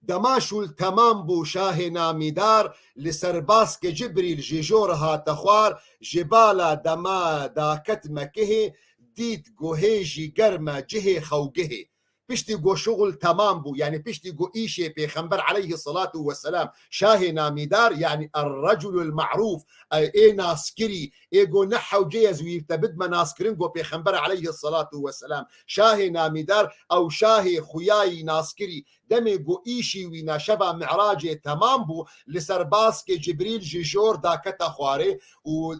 دماشول تمام بو شاه نامیدار لسرباس که جبریل جیجورها تخوار جبالا دما داکت مکه دید گوهی جی گرمه جه خوگه پشتی گو شغل تمام بو يعني پشتی گو ایشه پیغمبر عليه الصلاة والسلام شاه نامیدار يعني الرجل المعروف اي ناسكري اي گو نحو جيز ويبتبد ما ناسكرين گو پیغمبر عليه الصلاة والسلام شاه نامیدار او شاه خویای ناسكري دمي گو ایشی وینا شبا معراج تمام بو لسرباس که جبریل جیجور داکتا خواره و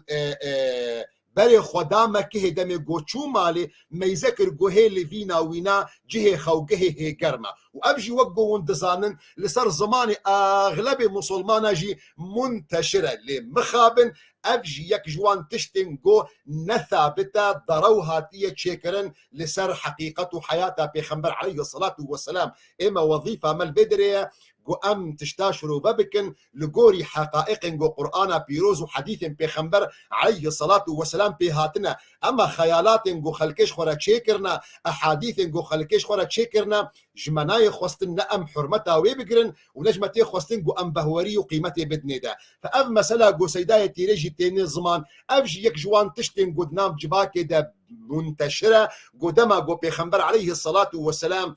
بري خدا مكه دمي گوچو مالي ميذكر گوهي لفينا وينا جهه خوگه هي گرما وابجي وقو وندزانن لسر زماني اغلب مسلمان جي منتشره لمخابن افجي يك جوان تشتن جو نثابته ضروها تيه تشكرن لسر حقيقته حياته بيخمبر عليه الصلاه والسلام اما وظيفه مال بدريه جو ام تشتاشرو ببكن لقوري حقائق جو قرآن بيروز وحديث بيخمبر عليه الصلاة والسلام بهاتنا اما خيالات جو خلكش خورا تشيكرنا احاديث جو خلكش خورا تشيكرنا جمناي خوستن ام حرمتها ويبقرن ونجمتي خوستن جو ام بهوري وقيمتي بدني ده فاف مسألة جو سيداية تيريجي تيني زمان افجي يك جوان تشتن جو دنام جباكي ده منتشرة قدما جو بيخمبر عليه الصلاة والسلام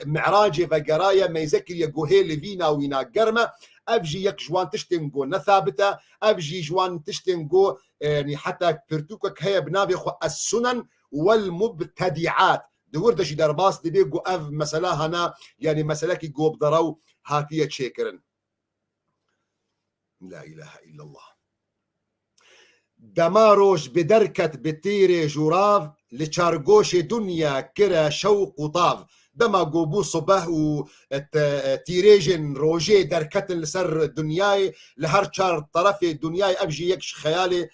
معراج فقرايا ما يذكر يقوهي لفينا وينا قرمة افجي يك جوان تشتنقو نثابتة افجي جوان تشتنقو يعني حتى برتوكك هي بنابي السنن والمبتدعات دور دشي درباس دي بيقو اف مسألة هنا يعني مسألة كي قوب ضرو هاتية شكرا لا اله الا الله. دماروش بدركت بتيري جوراف لشارقوش دنيا كرا شوق وطاف دما قوبو صبح وتيريجن روجي دركتن لسر دنياي لهر شار طرف دنياي ابجي يكش خيالي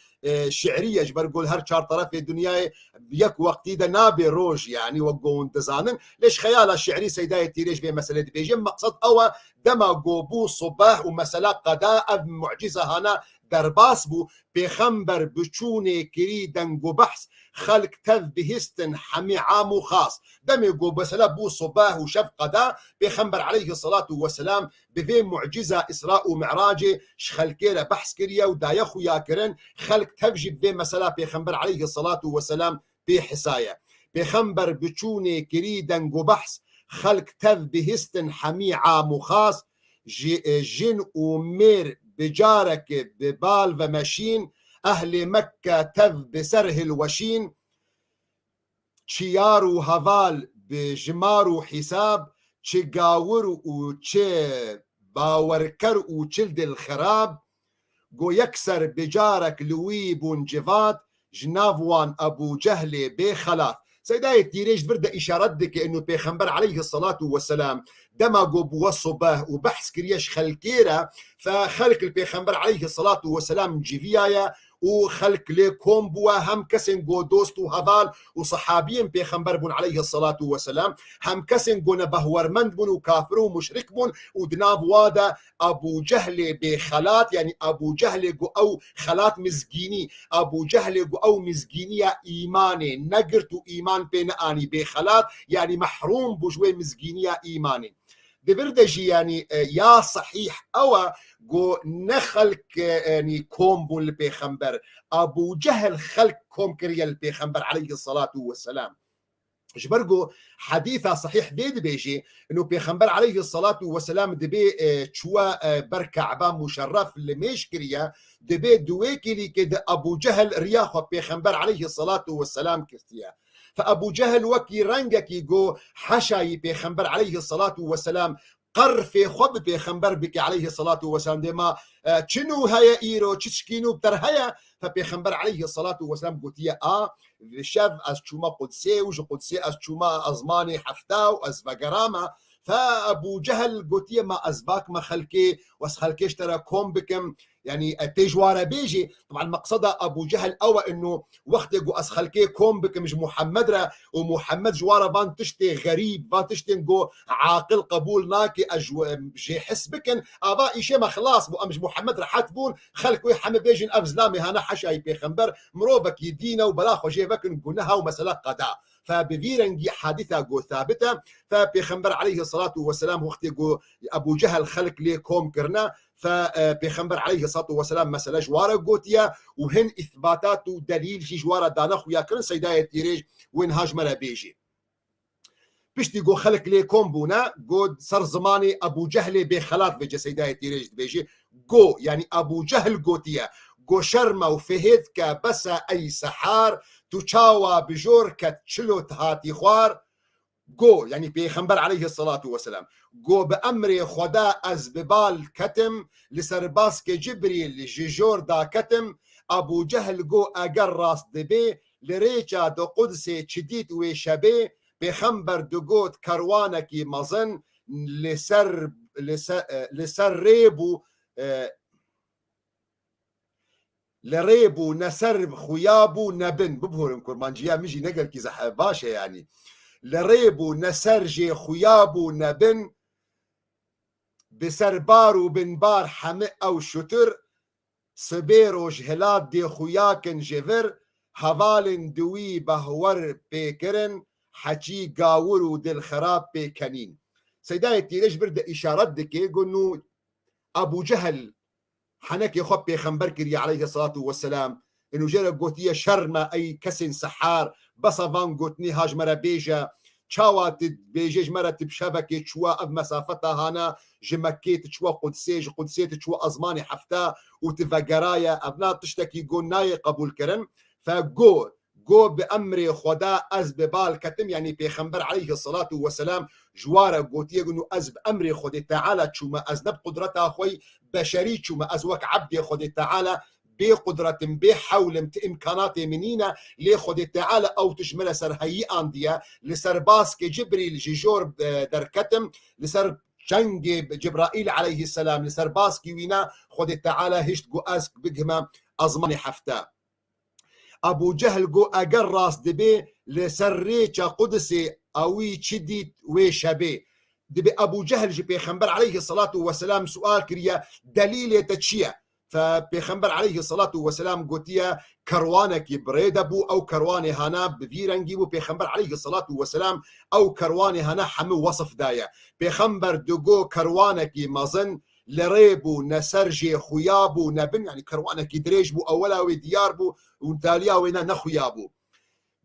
شعريه جبر قول هر شار طرف دنياي يك وقتي دا نابي روج يعني وقون تزانن ليش خيال الشعري سيداي تيريج في مسألة بيجي مقصد او دما قوبو صبح ومسألة قضاء معجزة هنا درباس بو بيخمبر بچوني كري دنگو بحث خلق تذ بهستن حمي عام وخاص دمي قو بسلا بو صباه وشف قدا بيخمبر عليه الصلاة والسلام بفين معجزة إسراء ومعراجه شخلكيرا بحث كريا ودايا خويا كرن خلق تفجي بفين مسلا بيخمبر عليه الصلاة والسلام بحسايا بيخمبر بچوني كري دنگو بحث خلق تذ بهستن حمي عام وخاص جن ومير بجارك ببال ومشين أهل مكة تذ بسره الوشين تشيار وهفال بجمار وحساب تشيقاور وتشي باوركر وتشلد الخراب جو يكسر بجارك لوي بونجفات جنافوان أبو جهل بخلات. سيداي تيريج برده إشارات دك إنه بيخمبر عليه الصلاة والسلام دما قوب وصبه وبحث كريش خلكيرا فخلق البيخمبر عليه الصلاة والسلام جيفيايا وخلق لكم بوا هم كسن جو دوست وهذال وصحابيين بيخمبر بون عليه الصلاة والسلام هم كسن جو نبهورمند بون وكافر ومشرك بون ودناب وادا أبو جهل بخلات يعني أبو جهل جو أو خلات مزجيني أبو جهل جو أو مزجينية إيماني نقرتو إيمان بين آني بخلات يعني محروم بجوي مزجينية إيماني دبردجي يعني يا صحيح أو جو نخلق يعني كوم بون البيخمبر أبو جهل خلق كوم كريا البيخمبر عليه الصلاة والسلام جبرجو حديثة صحيح ديد بيجي إنه بيخمبر عليه الصلاة والسلام دبي شوا بركعبة مشرف لميش كريا دبي دويكي لي كده أبو جهل رياخو بيخمبر عليه الصلاة والسلام كرتيا فأبو جهل وكي رنجك يجو حشاي بيخمبر عليه الصلاة والسلام قرفي خب بيخمبر بك عليه الصلاة والسلام دما شنو هيا إيرو تشكينو بتر هيا فبيخمبر عليه الصلاة والسلام قلت يا شاف أشوما قدسي وج قدسي أشوما أزماني حفتاو أزفقرامة فأبو جهل قلت يا ما أزباك ما خلكي واسخلكيش ترى كوم بكم يعني تيجوارا بيجي طبعا مقصدها ابو جهل او انه وقت يقو اسخلكي كوم بك مش محمد را ومحمد جوارا فان تشتي غريب فان تشتي نقو عاقل قبول ناكي جي حس بكن ابا ايشي ما خلاص بو مش محمد رح تبون خلكو يحمد بيجن افزلامي هنا حشاي بيخنبر مروبك يدينا وبلاخو جي بكن قناها ومساله قضاء فبفيرنجي حادثه جو ثابته فبيخنبر عليه الصلاه والسلام وقت يقو ابو جهل خلق ليكم كرنا فبيخنبر عليه الصلاه والسلام مساله جواره قوتيا وهن اثباتات ودليل جي جواره دانخ ويا كرن سيدايه تيريج وين هاجمره بيجي بشتي جو خلق ليكم بونا قود صار زماني ابو جهل بخلاف بيجي سيدايه تيريج بيجي جو يعني ابو جهل قوتيا جو شرمه وفهيد بس اي سحار تشاوى بجور كتشلو تهاتي خوار جو يعني بيخنبر عليه الصلاة والسلام جو بأمر خدا از ببال كتم لسرباس كجبريل جيجور دا كتم أبو جهل جو أجر راس دبي لريجا دو قدسي تشديد وشبي بخنبر دقوت كروانكي مظن لسر ريبو لريبو نسر خيابو نبن ببهرن كرمانجيا مجي نقل كي باشا يعني لريبو نسرجي خيابو نبن بسربار وبنبار حمق او شتر سبيرو جهلات دي خياكن جفر هوالن دوي بهور بيكرن حجي قاور ودل خراب بيكنين سيدايتي ليش برد اشارات دكي قلنو ابو جهل حنك خب بيخنبر كري عليه الصلاة والسلام انه جرى قوتية شرمة اي كسن سحار بصفان قوتني هاج مرة بيجا تشاوات بيجيج مرة تبشبكي تشوا اف مسافتها هانا جمكيت تشوا قدسي تشوا ازماني حفتا وتفقرايا ابناء تشتكي قناي قبول كرن فقو بأمر خدا از ببال كتم يعني بيخنبر عليه الصلاة والسلام جوارا قوتيه انه از بأمر خدا تعالى تشوما از نب قدرتها اخوي بشري تشوما از وك عبد خدا تعالى بقدرة بحول إمكانات منينة لخد تعالى أو تشمل سر هي أندية لسر باسك جبريل جيجور در كتم لسر جنگ جبرائيل عليه السلام لسر باسك وينا خد تعالى هشت قو أسك بقهما أزمان حفتا ابو جهل جو اگر راس دبي لسريچا قدسي اوي تشديد وشبي دبي ابو جهل جي بيخنبر عليه الصلاه والسلام سؤال كريا دليل تشيا فبيخنبر عليه الصلاه والسلام قوتيا كروانك بريد ابو او كرواني هانا بفيرنجي بيخنبر عليه الصلاه والسلام او كرواني هانا حمو وصف دايا بيخنبر دغو كروانك مازن لريبو نسرجي خيابو نبن يعني كروانك دريج بو اولا وديار بو ونتاليا وينا نخيابو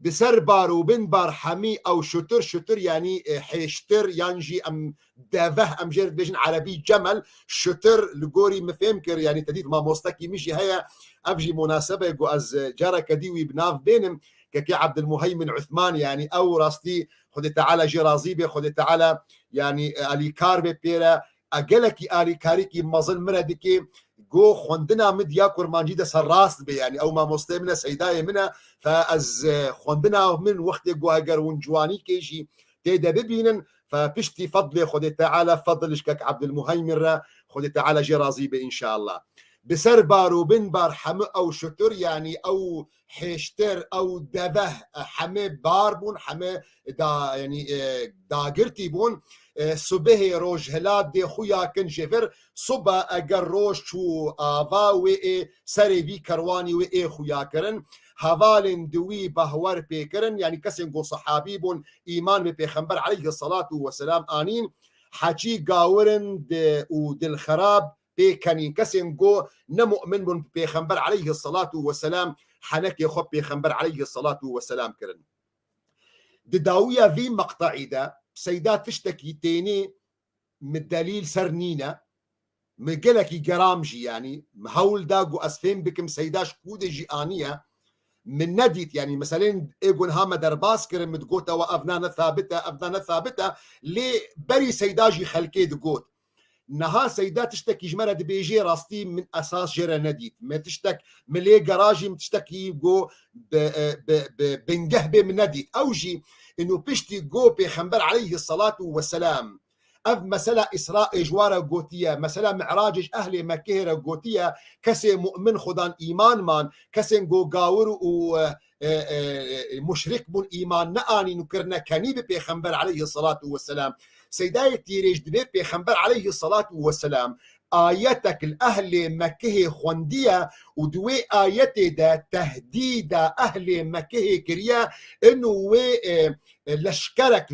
بسربار وبنبار حمي او شتر يعني حيشتر ينجي ام دافه ام جرد بيجن عربي جمل شتر لقوري مفهمكر يعني تديد ما موستكي مشي هيا افجي مناسبه يقو از جارة كديوي بناف بينم كي عبد المهيمن عثمان يعني او راستي خد تعالى جرازيبي خد تعالى يعني الي كاربي بيرا اقلكي الي كاريكي مظل مردكي جو خوندنا مديا كرمانجي ده سراست بي يعني او ما مسلمنا سيداي منها فاز خوندنا من وقت جو اگر ونجواني كيجي تيدا ببينن فبشتي فضلي خد تعالى فضلش كك عبد المهيمن خد تعالى جرازي بي ان شاء الله بسربار وبنبار حمى او شتر يعني او حيشتر او دبه حمى باربون حمى دا يعني داگرتي بون صبح روج هلاد دي خويا كن جفر صبح اگر روج شو آوا و سري بي كرواني و خويا كرن هوالن دوي بهور بيكرن يعني كسن قو صحابي بون ايمان بيخنبر عليه الصلاة والسلام آنين حاجي قاورن ودل خراب بيكنين كسن قو نمؤمن بون بيخنبر عليه الصلاة والسلام حنك يخب بيخنبر عليه الصلاة والسلام كرن داوية في مقطعي ده سيدات تشتكي تيني من الدليل سرنينا مقلكي جرامجي يعني مهول داقو أسفين بكم سيداش كودة جيانية من نديت يعني مثلا ايقون هاما درباس كرم متقوتا وأفنانا ثابتة لي بري سيداجي خلقي دقوت نها سيدات تشتكي جمرة بيجي راستي من أساس جرى نديت ما تشتك ملي جراجي متشتكي جو بنجهبه من نديت أوجي إنه بشتي جو بيخنبر عليه الصلاة والسلام اف مثلا اسراء جوارا قوتيه مثلا معراج اهل مكه قوتيه كسي مؤمن خدان ايمان مان كسي جو قاور و مشرك بون ايمان ناني نكرنا كني بيغمبر عليه الصلاه والسلام سيداي تيريج دبي بيغمبر عليه الصلاه والسلام آياتك الأهل مكه خوندية ودوي آياتي دا تهديد أهل مكه كريا إنه لشكرك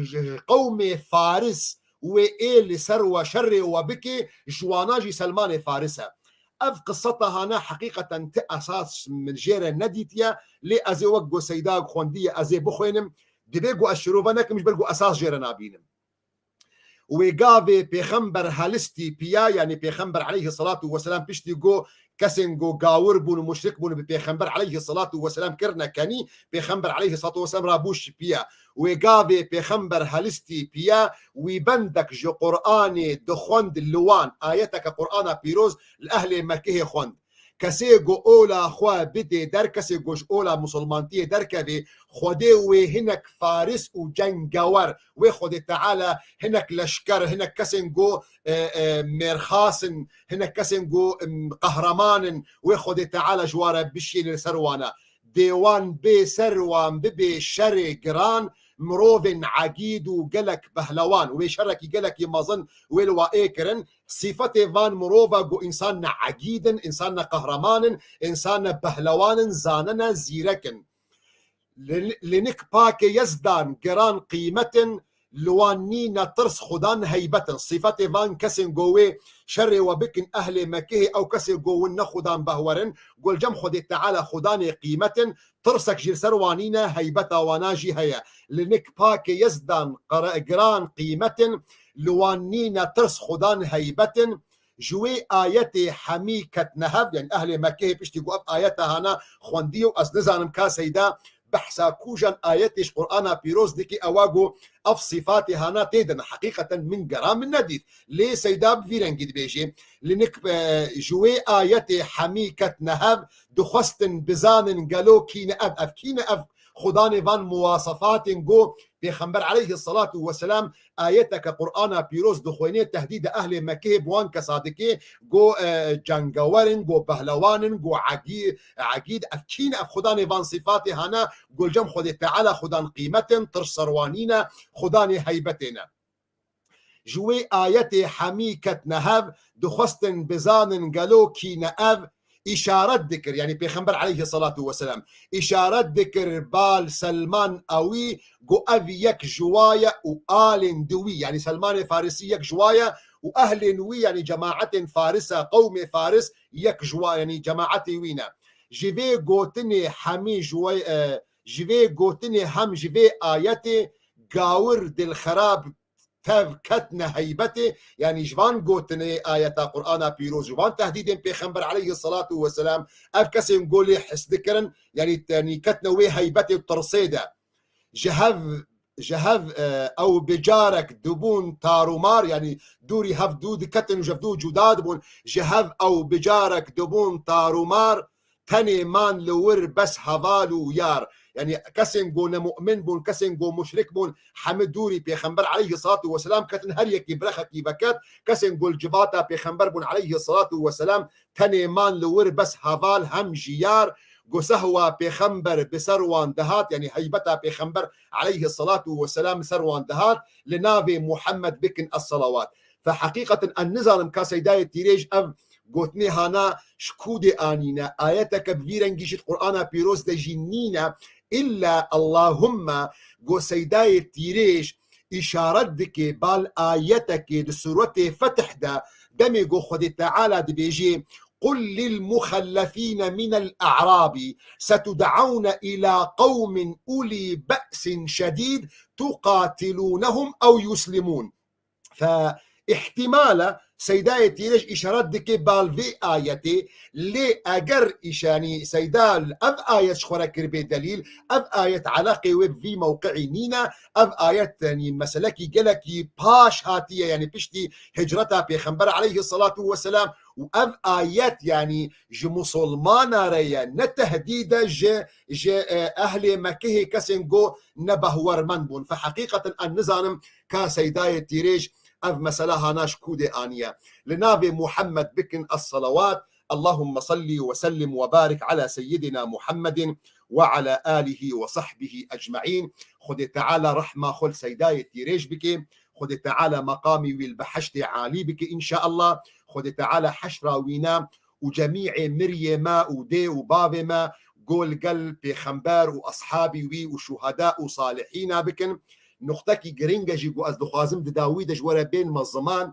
قوم فارس وإيه سروى شر وبكي جواناجي سلمان فارسة أف قصتها هنا حقيقة أساس من جيرة نديتيا لي أزي وقو سيداق خوندية أزي بخوينم دبيقو الشروفانك مش بلقو أساس جيرة نابينم وقافي بيخمبر هالستي بيا يعني بيخمبر عليه الصلاة والسلام بيشتي جو كسن جو قاور بون ومشرك بون بيخمبر عليه الصلاة والسلام كرنا كاني بيخمبر عليه الصلاة والسلام رابوش بيا وقافي بيخمبر هالستي بيا ويبندك جو قرآني دخوند اللوان آياتك قرآن بيروز الأهل مكيه خوند كسيجو أولا خوا بدي در كسيجوش أولا مسلمانتي در كبي خدي وهنك فارس وجنجور وخدي تعالى هنك لشكر هنك كسنجو مرخاصن هنك كسنجو قهرمان وخدي تعالى جوارا بشي لسروانا ديوان بي سروان ببي شري جران مروفن عقيد وقلك بهلوان ويشرك قلك يمازن ويلوا ايكرن صفته فان مروفا جو انسان عقيدا انسان قهرمان انسان بهلوان زاننا زيركن لنك باكي يزدان قران قيمة لوانينا ترس خدان هيبة صفات فان كسن جوي شر وبكن أهل مكه أو كسن جوون خدان بهورن قول جم خدي تعالى خدان قيمة ترسك جير سروانينا هيبة وناجي هيا لنك باكي يزدان قران قيمة لوانينا ترس خدان هيبة جوي آياتي حميكة نهب يعني أهل مكه بيشتي قواب آياتها هنا خوانديو أسنزانم كاسيدا بحثا كوجان آياتش قرآن بيروز ديكي أواغو أف صفاتي هانا تيدن حقيقة من قرام النديد ليه سيداب فيرنجد بيجي لنك جوي آياتي حميكة نهب دخستن بزانن قالو كين أف كين أف خداني فان مواصفات جو بيخمبر عليه الصلاة والسلام آياتك قرآن بيروز دخويني تهديد أهل مكة بوان كصادقي جو جنگورن جو بهلوانن جو عقيد أفكين أف خداني فان صفاتي هنا قول جم خدي تعالى خدان قيمة ترسروانينا خداني هيبتنا جوي آياتي حميكة نهب دخستن بزانن قالو كين أف إشارة ذكر يعني بيخمبر عليه الصلاة والسلام إشارة ذكر بال سلمان أوي جو أفيك جوايا وآل دوي يعني سلمان فارسي يك جوايا وأهل نوي يعني جماعة فارسة قوم فارس يك جوايا يعني جماعة وينا جيفي قوتني حمي جواي جيفي قوتني هم جيفي آياتي قاور دل خراب كتنا هيبته يعني جوان قوتني آية قرآن بيروز جوان تهديد بيخمبر عليه الصلاة والسلام أفكسي نقولي حس ذكرا يعني كتنا وي هيبته الترصيدة جهف أو بجارك دبون تارومار يعني دوري هف دود كتن وجفدو جداد بون جهف أو بجارك دبون تارومار تاني مان لور بس هفالو يار يعني كسن جو مؤمن بون كسن جو مشرك بون حمد دوري بيخمبر عليه الصلاة والسلام كتن هريك برخك بكات كسن جو الجباتا بيخمبر بون عليه الصلاة والسلام تاني مان لور بس هفال هم جيار جو سهوة بيخمبر بسروان دهات يعني هيبتا بيخمبر عليه الصلاة والسلام سروان دهات لنابي محمد بكن الصلوات فحقيقة النظام كاسيداية تيريج أف قوتني هانا شكودي آنينا آياتك بفيرنجيش القرآن بيروز دجينينا إلا اللهم قو سيداي تيريش إشارة دك بال آياتك دي سورة فتح دا دمي قو خدي تعالى دي بيجي قل للمخلفين من الأعراب ستدعون إلى قوم أولي بأس شديد تقاتلونهم أو يسلمون فاحتمال سيداي تيريش إشارات دكي بالفي آياتي لي أجر إشاني سيدال أف آيات شخورا كربي دليل أف آيات علاقة ويب في موقعي نينا أف آيات يعني مسلكي جلكي باش هاتية يعني بشتي هجرتها بيخنبر عليه الصلاة والسلام وأف آيات يعني مسلمانا ريا نتهديد أهل مكه كسنجو نبه ورمنبون فحقيقة النظام كسيداي تيريش أف مسألة هناش كودي آنية لنابي محمد بكن الصلوات. اللهم صل وسلم وبارك على سيدنا محمد وعلى آله وصحبه أجمعين. خد تعالى رحمة خل سيداية تيريش بك، خد تعالى مقامي والبحشت عالي بك إن شاء الله. خد تعالى حشرة وينا وجميع مريما ودي وبابما قول قلب بخنبار وأصحابي وي وشهداء وصالحين بكن. نقطكي جرينجا جيقو أزدو خازم داويد جورا بين مظمان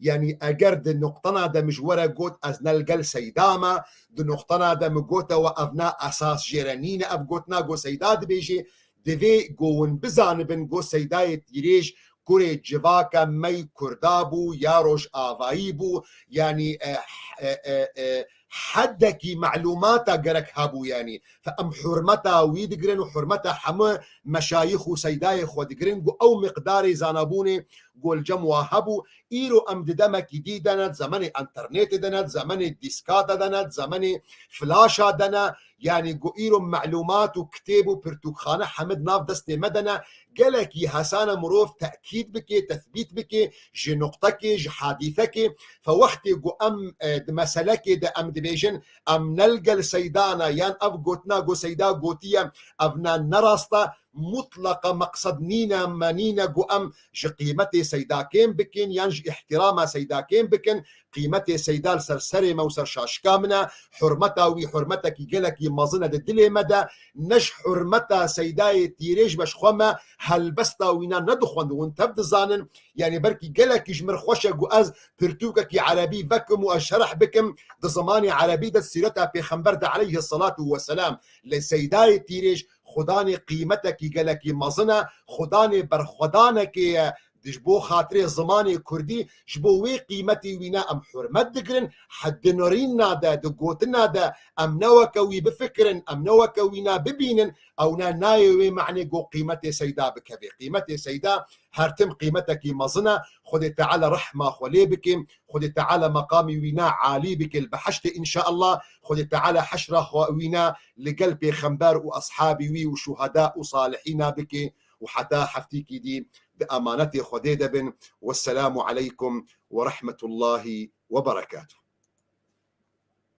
يعني أجرد النقطنا ده مجورا قوت أزنال قل سيداما دو نقطنا ده مقوتا وأبناء أساس جيرانين أف قوتنا قو سيداد بيجي دفي قوون بزانبن قو سيداية يريج كوري جواكا مي كردابو ياروش آفايبو يعني حدكي معلوماتا قرك هابو يعني فأم حرمتا ويدقرن وحرمتا حما مشايخ وسيدايخ ودقرن أو مقداري زانبوني قول جموا هبو إيرو أم ددمك دي دنت زمن انترنت دنت زمن الديسكات دنت زمن فلاشا دنا يعني قو إيرو معلومات وكتابو برتوخانة حمد ناف دستي مدنا قالك يهسانا مروف تأكيد بكي تثبيت بكي جي نقطك جي حديثك فوقتي قو أم مسلك دا أم دبيجن أم نلقى السيدانا يان أف قوتنا قو سيدا قوتيا أفنا نراستا مطلقة مقصد نينا مانينا قو أم جي قيمتي سيداكين بكين ينج احترام سيداكين بكين قيمتي سيدال سرسري موسر شاشكامنا حرمتا وي حرمتك يقلك يمازنا دلي مدى نش حرمتا سيداي تيريج باش خوما هل بستا وينا ندخون وانتبد زانن يعني بركي قلك يجمر خوشا قو أز برتوكك عربي بكم وأشرح بكم ده زماني عربي ده سيرتها بيخنبرد عليه الصلاة والسلام لسيداي تيريج خداني قيمتك يقلك يمازنا خداني برخدانك دجبو خاطري زماني كردي جبو وي قيمتي وينا ام حرمت دقرن حد نورينا دا دقوتنا دا ام نوكوي بفكرن ام نوكوينا ببينن او نايوي معني قو قيمتي سيدا بكبي قيمتي سيدا هرتم قيمتك مظنة خذ تعالى رحمة خلي بك خذ تعالى مقامي وينا عالي بك البحشت إن شاء الله خذ تعالى حشرة وينا لقلبي خنبار وأصحابي وي وشهداء وصالحين بك وحتى حفتيك دي بأمانتي خديدة بن والسلام عليكم ورحمة الله وبركاته.